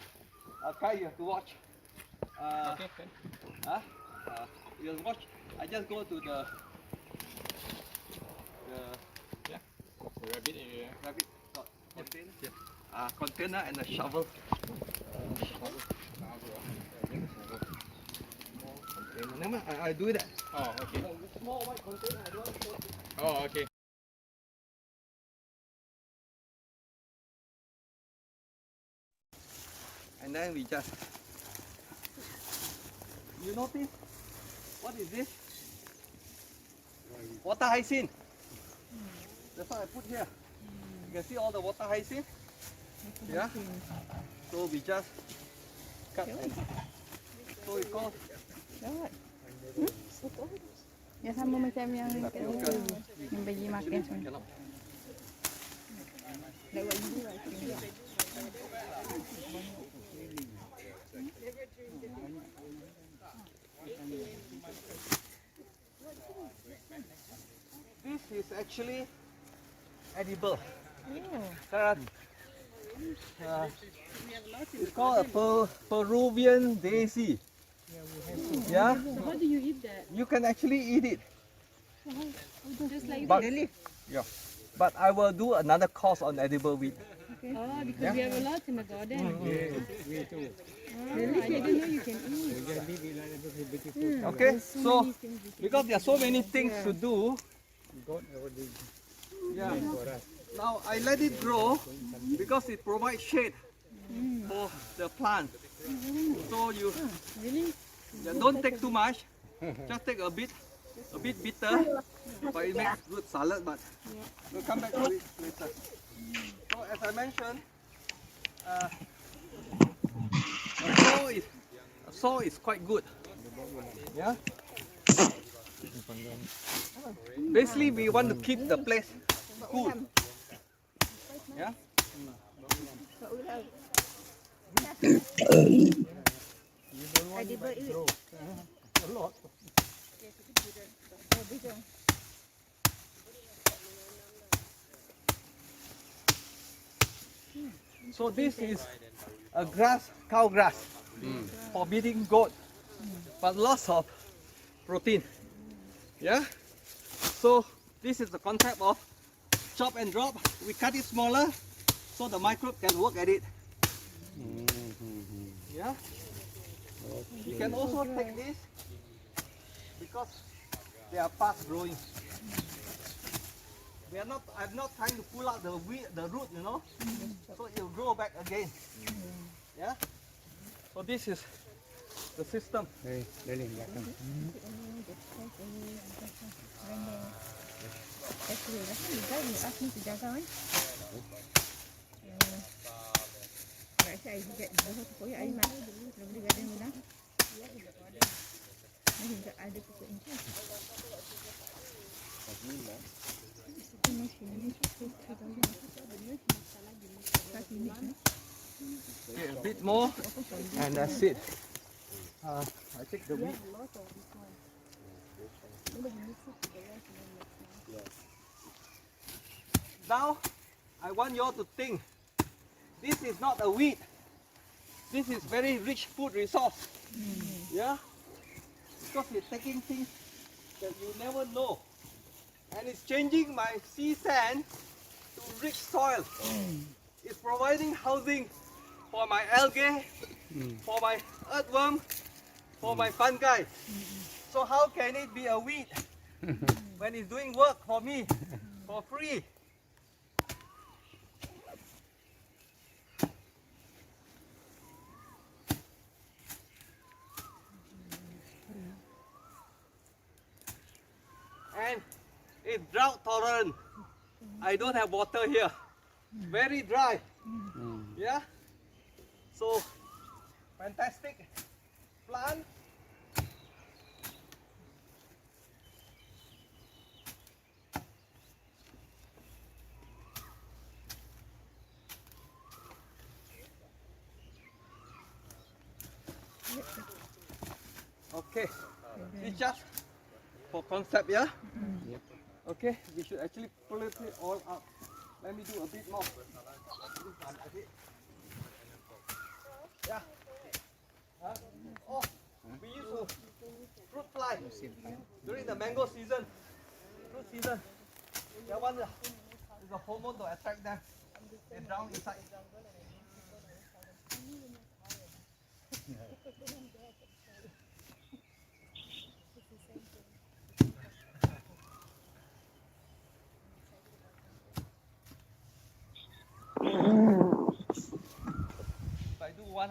Okay, you have to watch. Okay. You'll watch. I just go to the rabbit area. rabbit container. Container and a shovel. Never mind, I do that. Oh, okay. The small white container, I don't want to show you. Oh, okay. And then we just, you notice What is this? Water hyacinth. That's what I put here. You can see all the water hyacinth. Yeah. So we just cut and so it called. Ya sama macam yang bagi makan semua. This is actually edible. Correct. It's called a Peruvian daisy. Yeah. How do you eat that? You can actually eat it. Just like But, the leaf. yeah. But I will do another course on edible wheat. Okay. Oh, because we have a lot in the garden. Me too. Oh, I didn't know you can eat. Okay, so because there are so many things to do, yeah. Now I let it grow because it provides shade for the plant. So you don't take too much, just take a bit bitter, but it makes good salad. But we'll come back to it later. So as I mentioned, soil is quite good. Yeah. Basically, we want to keep the place cool. Yeah. So this is a grass, cow grass, for feeding goat, but lots of protein. Yeah. So this is the concept of chop and drop. We cut it smaller so the microbe can work at it. Yeah. You can also take this because they are fast growing. I'm not trying to pull out the root, you know, so it will grow back again. Yeah. So this is the system. Okay, a bit more, and that's it. I take the wheat. Now, I want you all to think, this is not a wheat. This is very rich food resource. Yeah? Because it's taking things that you never know. And it's changing my sea sand to rich soil. It's providing housing for my algae, for my earthworm, for my fungi. So how can it be a weed when it's doing work for me for free? And it's drought tolerant. I don't have water here. Very dry. Yeah? So, fantastic plant. Okay, it's just for concept, yeah? Okay, we should actually pull it all up. Let me do a bit more. Yeah. Oh, we use fruit fly during the mango season. Fruit season. That one is a hormone to attract them. They drown inside. If I do one,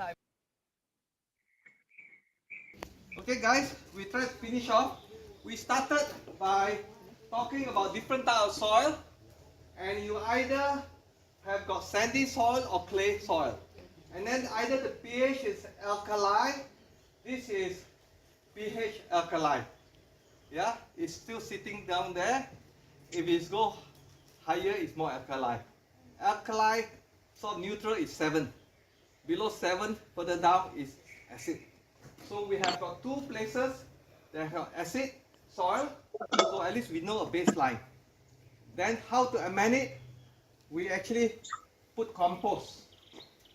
Okay guys, we try to finish off. We started by talking about different type of soil, and you either have got sandy soil or clay soil. And then either the pH is alkali, this is pH alkaline. Yeah, it's still sitting down there. If it go higher, it's more alkaline. Alkali, so neutral is 7. Below 7, further down is acid. So we have got two places that have acid soil, so at least we know a baseline. Then how to amend it? We actually put compost.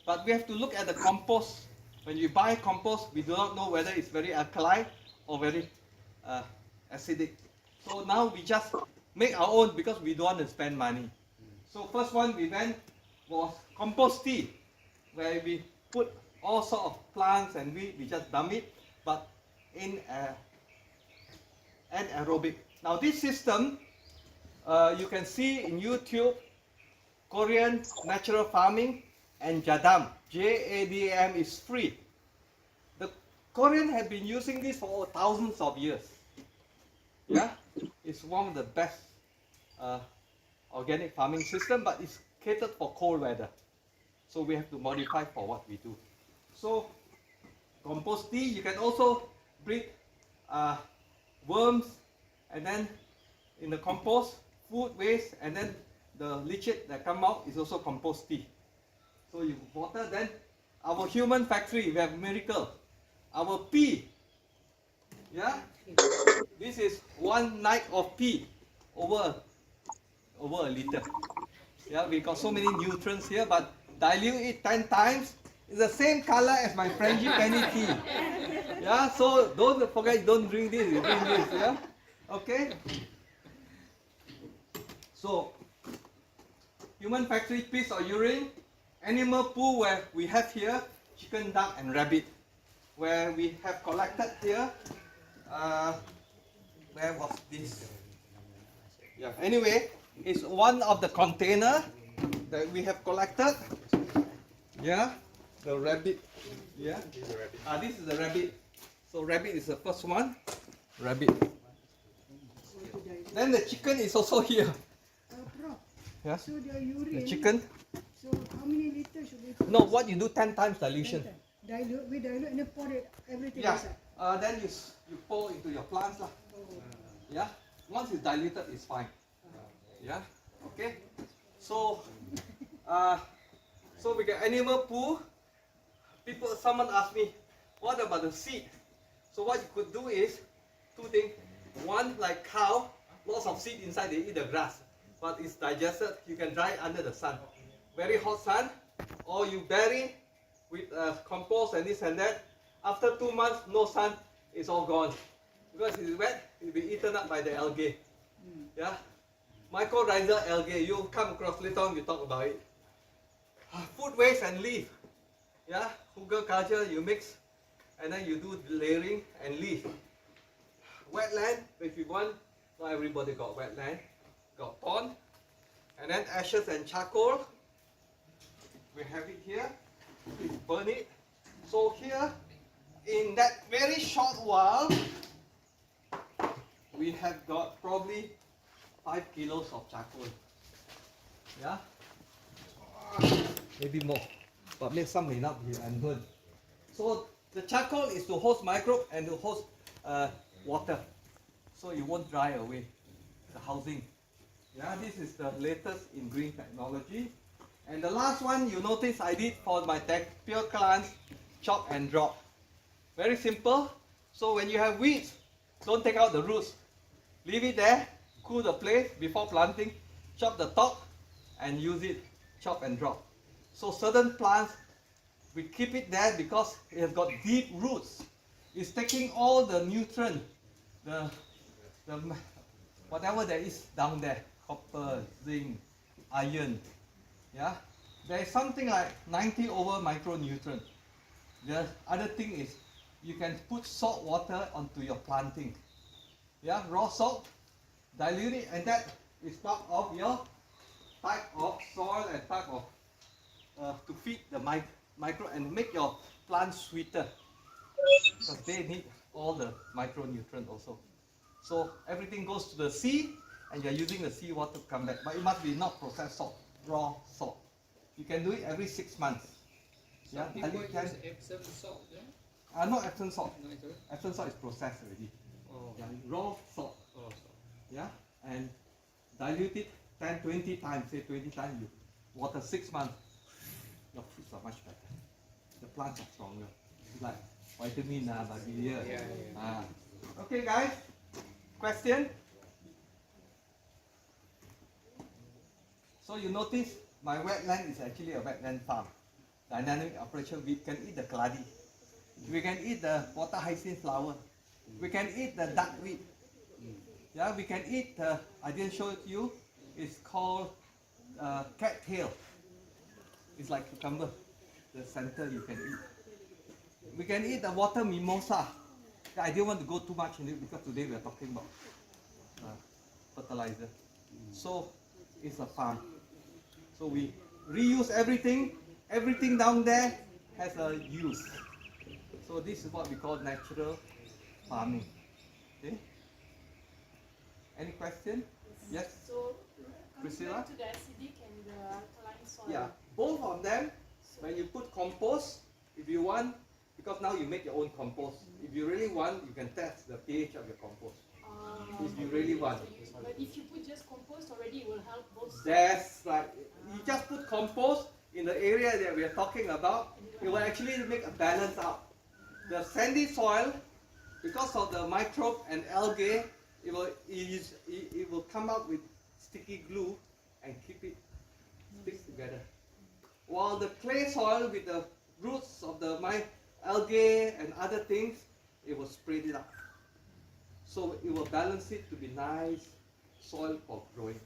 But we have to look at the compost. When you buy compost, we do not know whether it's very alkaline or very acidic. So now we just make our own because we don't want to spend money. So first one we went was compost tea, where we put all sort of plants and we just dump it, but in anaerobic. Now this system, you can see in YouTube, Korean natural farming and Jadam, JADM is free. The Korean have been using this for thousands of years. Yeah, it's one of the best organic farming system, but it's catered for cold weather. So we have to modify for what we do. So compost tea, you can also breed worms, and then in the compost, food waste, and then the leachate that come out is also compost tea. So you water, then our human factory, we have miracle. Our pea, yeah, this is 1 night of pea over a liter. Yeah, we got so many nutrients here, but dilute it 10 times, it's the same color as my frangipani tea. Yeah, so don't forget, don't drink this, you drink this, yeah? Okay? So, human factory piss or urine, animal poo where we have here, chicken, duck and rabbit, where we have collected here, where was this? Yeah, anyway, it's one of the container that we have collected. Yeah, the rabbit. Yeah, this is the rabbit. So rabbit is the first one. Rabbit. Then the chicken is also here. Yeah. So the urine. The chicken. So how many liters should we put? No, what you do 10 times dilution. Dilute, we dilute and then pour it everything Yeah. inside. Then you pour into your plants lah. Yeah. Once it's diluted, it's fine. Yeah. Okay. So, so we get animal poo. Someone asked me, what about the seed? So what you could do is two things. One, like cow, lots of seed inside, they eat the grass, but it's digested. You can dry it under the sun, very hot sun, or you bury with compost and this and that. After 2 months, no sun, it's all gone because it's wet. It will be eaten up by the algae. Yeah, mycorrhizal algae. You come across later on. We talk about it. Food waste and leaf. Yeah, Hugger culture. You mix, and then you do layering and leaf. Wetland. If you want, not everybody got wetland. Got pond, and then ashes and charcoal. We have it here. We burn it. So here, in that very short while, we have got probably 5 kilos of charcoal. Yeah? Maybe more. But some may not be unburned. So the charcoal is to host microbe and to host water. So it won't dry away the housing. Yeah, this is the latest in green technology. And the last one you notice I did for my pure plants, chop and drop. Very simple. So when you have weeds, don't take out the roots. Leave it there, cool the place before planting, chop the top and use it, chop and drop. So certain plants, we keep it there because it has got deep roots. It's taking all the nutrient, the whatever there is down there, copper, zinc, iron. Yeah, there is something like 90 over micronutrient. The other thing is you can put salt water onto your planting. Yeah, raw salt, dilute it, and that is part of your type of soil and type of to feed the micro and make your plants sweeter because they need all the micronutrients also. So everything goes to the sea, and you're using the sea water to come back. But it must be not processed salt, raw salt. You can do it every 6 months. Some people use Epsom salt, yeah? Not Epsom salt. No, it's okay. Epsom salt is processed already. Oh. Yeah, raw salt. Oh, salt. Yeah, and dilute it 10, 20 times. Say 20 times. You water 6 months. Your fruits are much better. The plants are stronger. It's like vitamin, bacteria. Yeah. Okay, guys. Question? So you notice my wetland is actually a wetland farm. Dynamic operation. We can eat the clady. We can eat the water hyacinth flower. We can eat the duckweed. Yeah, we can eat. I didn't show it to you. It's called cattail. It's like cucumber. The center you can eat. We can eat the water mimosa. I didn't want to go too much in it because today we are talking about fertilizer. So it's a farm. So we reuse everything. Everything down there has a use. So this is what we call natural farming. Okay? Any question? Yes? So, Priscilla? to the acidic and the alkaline soil. Yeah, both of them, when you put compost, if you want, because now you make your own compost. If you really want, you can test the pH of your compost. If you really want. But if you put just compost already, it will help both sides. That's right. You just put compost in the area that we are talking about, it will actually make a balance out. The sandy soil, because of the microbe and algae, it will come out with sticky glue and keep it stick together. While the clay soil with the roots of the algae and other things, it will spread it out. So it will balance it to be nice soil for growing.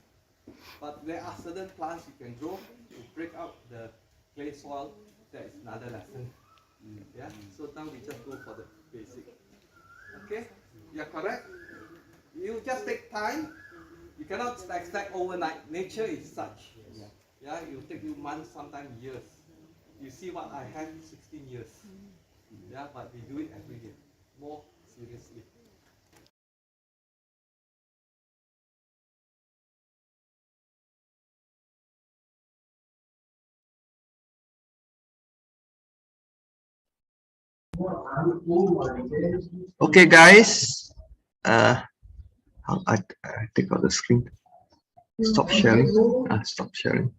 But there are certain plants you can grow to break out the clay soil. That is another lesson. Yeah. So now we just go for the basic. Okay. You're correct. You just take time. You cannot expect overnight. Nature is such. Yeah. It will take you months, sometimes years. You see what I have 16 years. Yeah. But we do it every year. More seriously. Okay, guys. I take out the screen. Stop sharing. Stop sharing.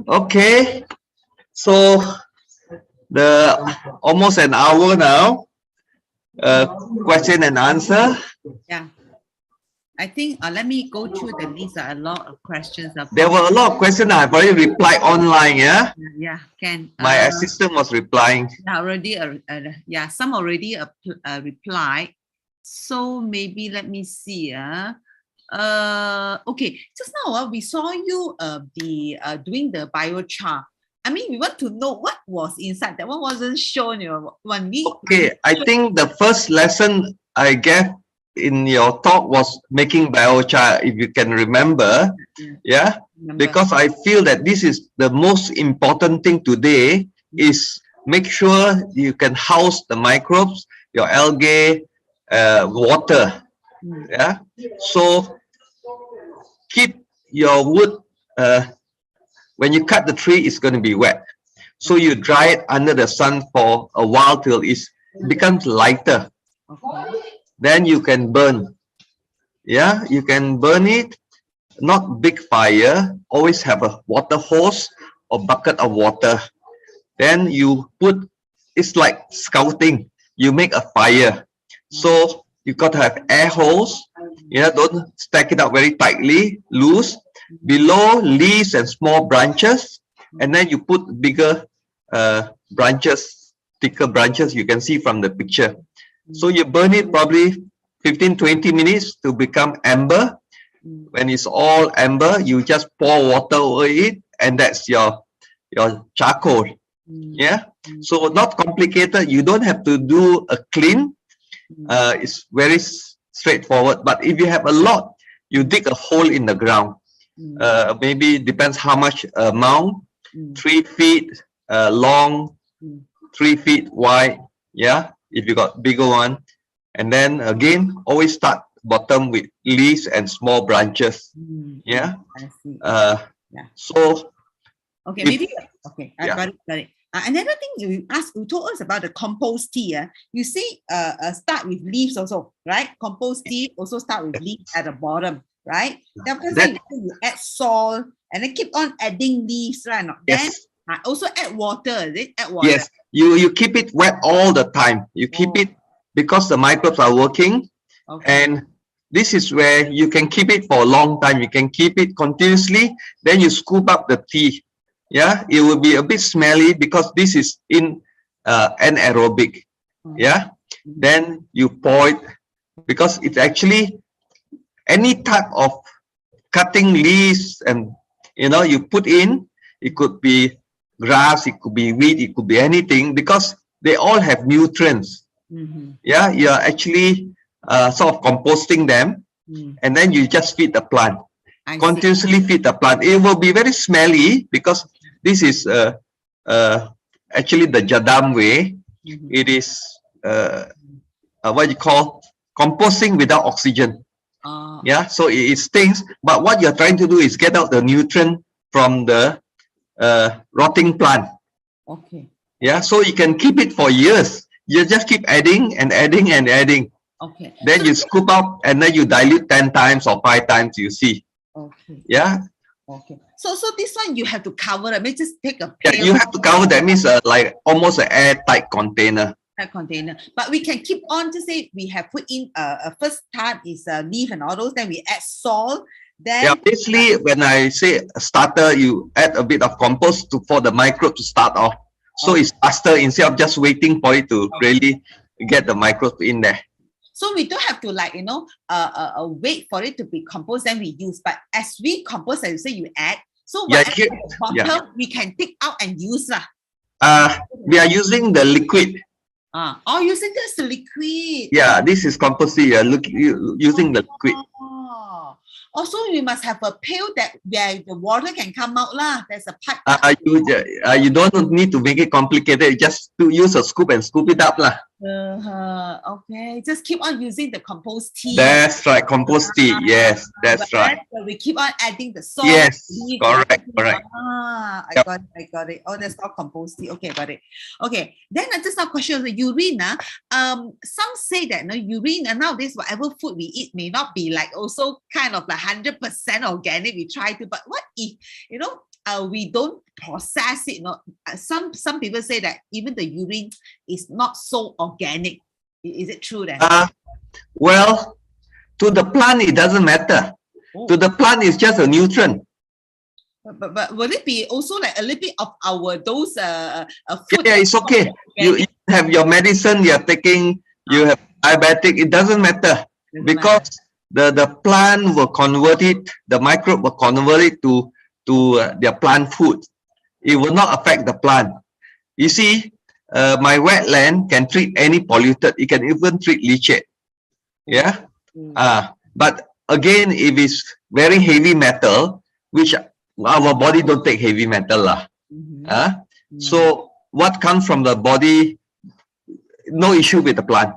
Okay. So the almost an hour now. Question and answer. Yeah. I think let me go through the list. A lot of questions. There were a lot of questions I've already replied online. Yeah. Yeah, can. My assistant was replying. Yeah, already. Yeah, some already replied. So maybe let me see. Okay. Just now we saw you doing the biochar. I mean, we want to know what was inside. That one wasn't shown. Okay, I think the first lesson I gave in your talk was making biochar, if you can remember. Yeah, because I feel that this is the most important thing today, is make sure you can house the microbes, your algae, water. Yeah, so keep your wood, when you cut the tree, it's going to be wet, so you dry it under the sun for a while till it becomes lighter. Then you can burn. Yeah, you can burn it. Not big fire. Always have a water hose or bucket of water. Then you put, it's like scouting. You make a fire. So you got to have air holes. Yeah, don't stack it up very tightly, loose. Below, leaves and small branches. And then you put bigger branches, thicker branches, you can see from the picture. So you burn it probably 15-20 minutes to become amber. When it's all amber, you just pour water over it, and that's your charcoal. Yeah, so not complicated. You don't have to do a clean. It's very straightforward. But if you have a lot, you dig a hole in the ground. Maybe depends how much amount. 3 feet long, 3 feet wide. Yeah, if you got bigger one. And then again, always start bottom with leaves and small branches. Yeah. I see. Yeah. So Okay, if- maybe okay. I yeah. got it. Got it. Another thing you told us about the compost tea. You say start with leaves also, right? Compost tea also start with leaves at the bottom, right? Then you add salt and then keep on adding leaves, right? Yes. Then also add water. Is it? Add water. Yes. You keep it wet all the time. You keep it because the microbes are working, and this is where you can keep it for a long time. You can keep it continuously. Then you scoop up the tea. Yeah, it will be a bit smelly because this is in anaerobic. Yeah, then you pour it because it's actually any type of cutting leaves, and you put in. It could be grass, it could be wheat, it could be anything, because they all have nutrients. Yeah, you're actually sort of composting them, and then you just feed the plant. Continuously feed the plant. It will be very smelly because this is actually the Jadam way. It is what you call composting without oxygen. Yeah, so it stinks, but what you're trying to do is get out the nutrient from the rotting plant. Okay. Yeah, so you can keep it for years. You just keep adding and adding and adding. Okay. Then you scoop up and then you dilute 10 times or 5 times, you see. Okay. Yeah. Okay. So this one you have to cover it. Maybe just take a Yeah, you have to cover. That means like almost an airtight container. Container, but we can keep on to say we have put in a first start is leaf and all those. Then we add salt. Then yeah, basically when I say starter, you add a bit of compost for the microbe to start off. So it's faster instead of just waiting for it to really get the microbes in there. So we don't have to wait for it to be composed, then we use. But as we compose, as you say, you add. So whatever we can take out and use lah. We are using the liquid. Using this liquid. Yeah, this is compost tea. Using the liquid. Also, we must have a pail where the water can come out lah. There's a pipe. You don't need to make it complicated. Just to use a scoop and scoop it up lah. Okay, just keep on using the compost tea. That's right, compost tea. Yes, that's right. So we keep on adding the salt. Yes, correct. I got it. Oh, that's called compost tea. Okay, got it. Okay, then just a question of the urine. Some say that urine nowadays whatever food we eat may not be like also kind of like 100% organic. We try to, but what if we don't process it? Some people say that even the urine is not so organic. Is it true then? Well, to the plant it doesn't matter. To the plant it's just a nutrient. But will it be also like a little bit of our those food? Yeah, it's okay. You have your medicine you're taking. You have diabetic. It doesn't matter because the plant will convert it. The microbe will convert it to their plant food. It will not affect the plant. You see, my wetland can treat any polluted. It can even treat leachate. Yeah. But again, if it's very heavy metal, which our body don't take heavy metal lah. So what comes from the body, no issue with the plant.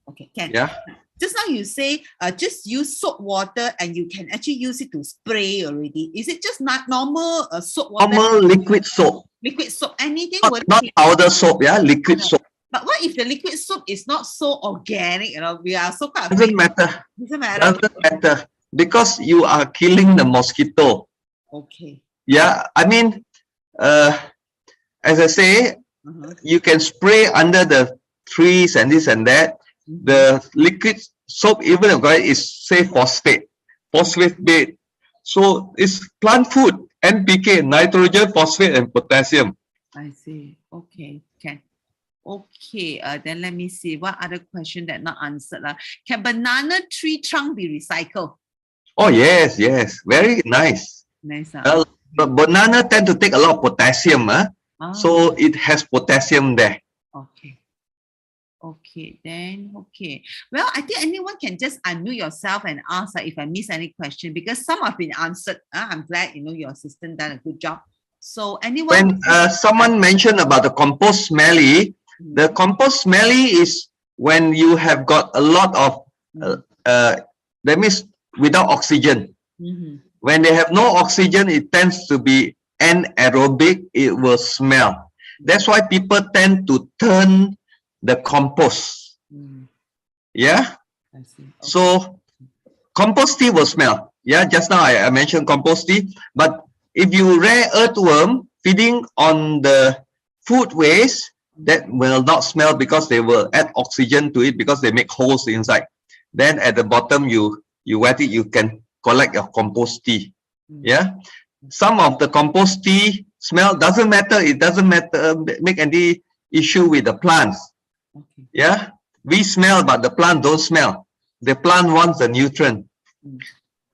Okay, can. Yeah. Just now you say just use soap water and you can actually use it to spray already. Is it just not normal soap water? Normal liquid soap. Liquid soap, anything? Not powder soap, yeah, liquid soap. But what if the liquid soap is not so organic? We are so quite Doesn't matter. Doesn't matter. Doesn't matter because you are killing the mosquito. Okay. Yeah, I mean, as I say, you can spray under the trees and this and that. The liquid soap, even is say phosphate bait. So it's plant food, NPK, nitrogen, phosphate, and potassium. I see. Okay, can. Okay, then let me see what other question that not answered. Can banana tree trunk be recycled? Oh yes, very nice. Nice. But banana tend to take a lot of potassium, so it has potassium there. Okay, then, okay. Well, I think anyone can just unmute yourself and ask if I miss any question because some have been answered. I'm glad, your assistant done a good job. So anyone? When someone mentioned about the compost smelly, The compost smelly is when you have got a lot of, that means without oxygen. When they have no oxygen, it tends to be anaerobic, it will smell. That's why people tend to turn the compost. Yeah? I see. Okay. So compost tea will smell. Yeah, just now I mentioned compost tea. But if you rear earthworm feeding on the food waste, that will not smell because they will add oxygen to it because they make holes inside. Then at the bottom, you wet it, you can collect your compost tea. Yeah. Some of the compost tea smell doesn't matter. It doesn't matter make any issue with the plants. Okay. Yeah. We smell, but the plant don't smell. The plant wants the nutrient.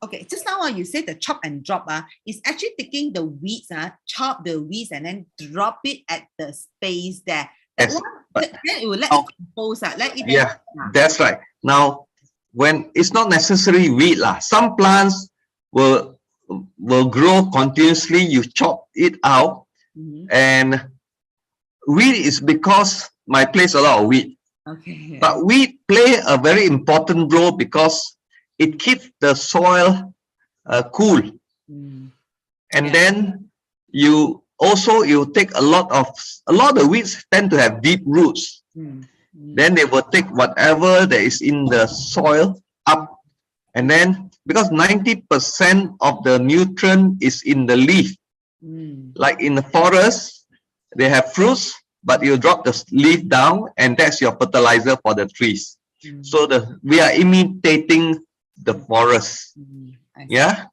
Okay, just now you said the chop and drop is actually taking the weeds, chop the weeds and then drop it at the space there. That Yes, one, then it will let it compose. Let it yeah, that's right. Now, when it's not necessarily weed lah. Some plants will grow continuously. You chop it out, and weed is because my place a lot of weed. Okay. But weed play a very important role because it keeps the soil cool, and then you take a lot of weeds tend to have deep roots. Then they will take whatever that is in the soil up, and then because 90% of the nutrient is in the leaf, like in the forest, they have fruits, but you drop the leaf down, and that's your fertilizer for the trees. So we are imitating the forest. Yeah.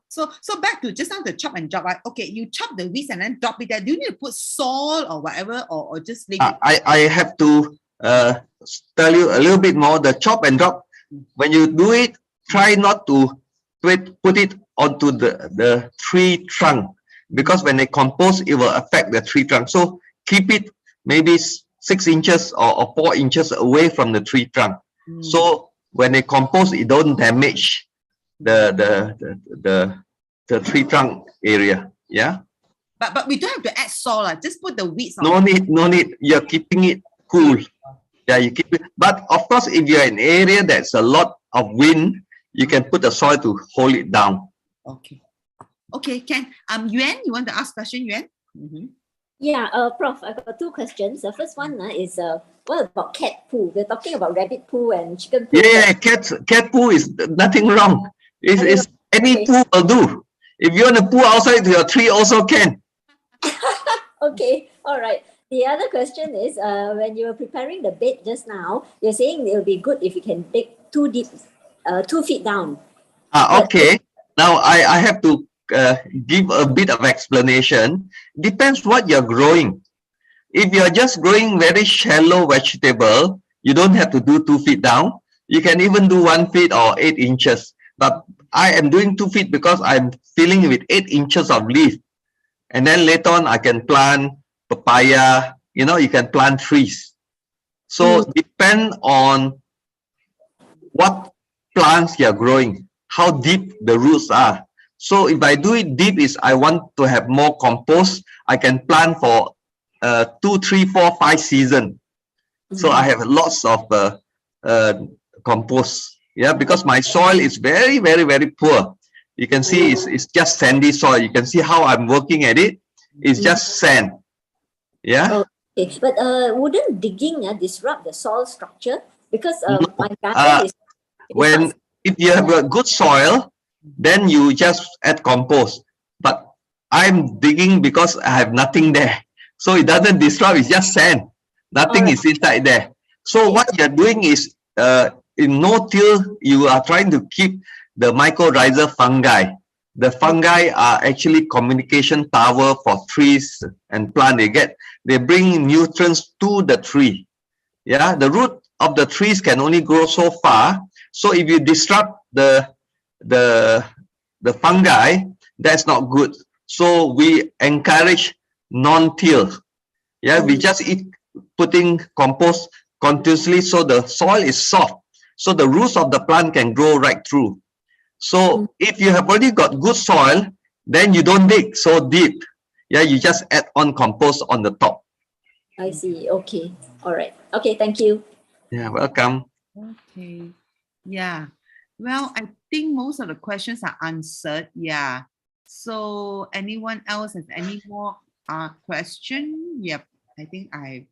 So back to just now the chop and drop. Okay, you chop the weeds and then drop it there. Do you need to put salt or whatever, or just leave it? I have to tell you a little bit more. The chop and drop, when you do it, try not to put it onto the tree trunk, because when they compose, it will affect the tree trunk. So keep it maybe 6 inches or 4 inches away from the tree trunk. So when they compose, it don't damage the tree trunk area. Yeah. But we don't have to add salt. Just put the weeds on. No need. You're keeping it cool. Yeah, you keep it. But of course, if you're in an area that's a lot of wind, you can put the soil to hold it down. Okay. Okay, Ken. Yuan, you want to ask question, Yuan? Yeah, Prof, I've got 2 questions. The first one is, what about cat poo? We're talking about rabbit poo and chicken poo. Yeah, cat poo is nothing wrong. It's any poo will do. If you want to poo outside your tree, also can. Okay, all right. The other question is, when you were preparing the bed just now, you're saying it will be good if you can dig 2 feet down. Okay. Now I have to give a bit of explanation. Depends what you're growing. If you're just growing very shallow vegetable, you don't have to do 2 feet down. You can even do 1 feet or 8 inches. But I am doing 2 feet because I'm filling with 8 inches of leaf. And then later on, I can plant papaya. You know, you can plant trees. So depend on what plants you're growing, how deep the roots are. So if I do it deep, is I want to have more compost. I can plant for 2, 3, 4, 5 seasons. So I have lots of compost. Yeah, because my soil is very, very, very poor. You can see it's just sandy soil. You can see how I'm working at it. It's just sand. Yeah. Okay, but wouldn't digging disrupt the soil structure? Because my garden is if you have a good soil, then you just add compost. But I'm digging because I have nothing there, so it doesn't disrupt. It's just sand. Nothing is inside there. So what you're doing is in no-till, you are trying to keep the mycorrhizal fungi. The fungi are actually communication tower for trees and plants. They bring nutrients to the tree. Yeah, the root of the trees can only grow so far. So if you disrupt the fungi, that's not good. So we encourage non-till. Yeah, we just putting compost continuously so the soil is soft, so the roots of the plant can grow right through. So if you have already got good soil, then you don't dig so deep. Yeah, you just add on compost on the top. I see. Okay. All right. Okay. Thank you. Yeah, welcome. Okay. Yeah. Well, I think most of the questions are answered. Yeah. So anyone else has any more question? Yep. I think I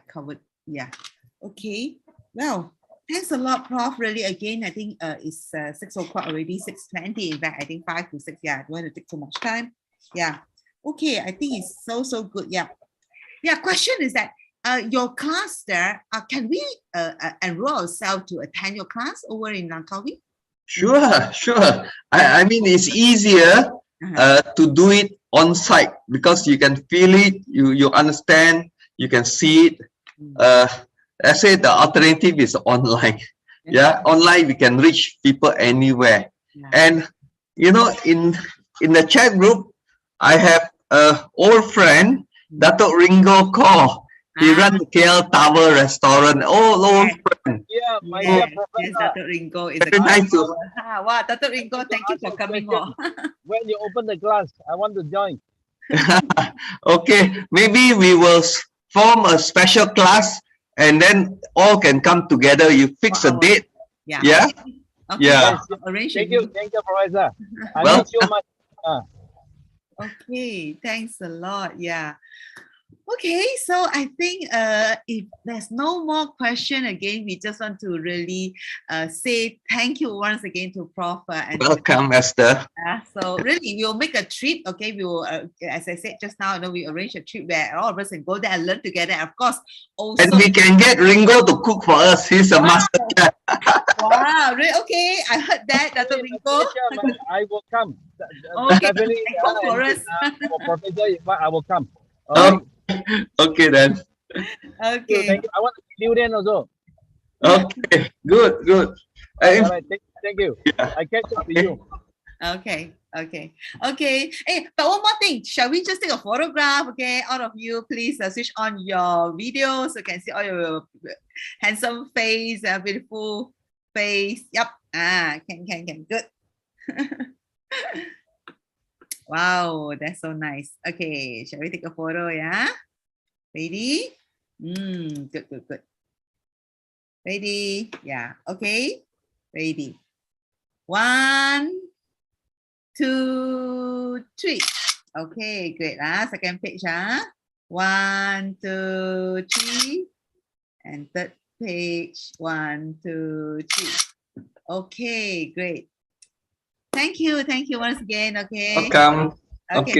covered. Yeah. Okay. Well, thanks a lot, Prof. Really, again, I think it's 6 o'clock already, 6:20. In fact, I think 5 to 6. Yeah, I don't want to take too much time. Yeah. Okay. I think it's so good. Yeah. Yeah. Question is that your class there, can we enroll ourselves to attend your class over in Langkawi? Sure. I mean, it's easier to do it on site because you can feel it, you understand, you can see it. I say the alternative is online. Yeah, online we can reach people anywhere. And you know, in the chat group, I have an old friend, Dato' Ringo Kaur. He runs KL Tower Restaurant. Old friend. Yeah, my dear Professor. Yes, Dato' Ringo is Very nice to. Wow, Dato' Ringo, thank you for coming on. When you open the class, I want to join. Okay, maybe we will form a special class and then all can come together. You fix a date. Yeah. Okay. Yeah. Thank you, Professor. I Well, miss you much. Okay, thanks a lot. Yeah. Okay, so I think if there's no more question again, we just want to really say thank you once again to Prof. And welcome, Esther. So really, we'll make a trip. Okay, we will, as I said just now, we arrange a trip where all of us can go there and learn together. Of course, also. And we can get Ringo to cook for us. He's a master chef. Wow, really? Okay, I heard that, Dato' Ringo. I will come. Okay, definitely. cook for us. For Professor, I will come. Okay then. Okay. Thank you. I want to see you then also. Okay, good. All right, thank you. Yeah. I catch up with you. Okay. Hey, but one more thing. Shall we just take a photograph? Okay, all of you, please switch on your video so you can see all your handsome face, beautiful face. Yep. Can. Good. Wow, that's so nice. Okay, shall we take a photo? Yeah. Ready? Good. Ready? Yeah. Okay. Ready. 1, 2, 3. Okay, great. Second page. 1, 2, 3. And third page. 1, 2, 3. Okay, great. Thank you once again. Okay. Welcome. Okay.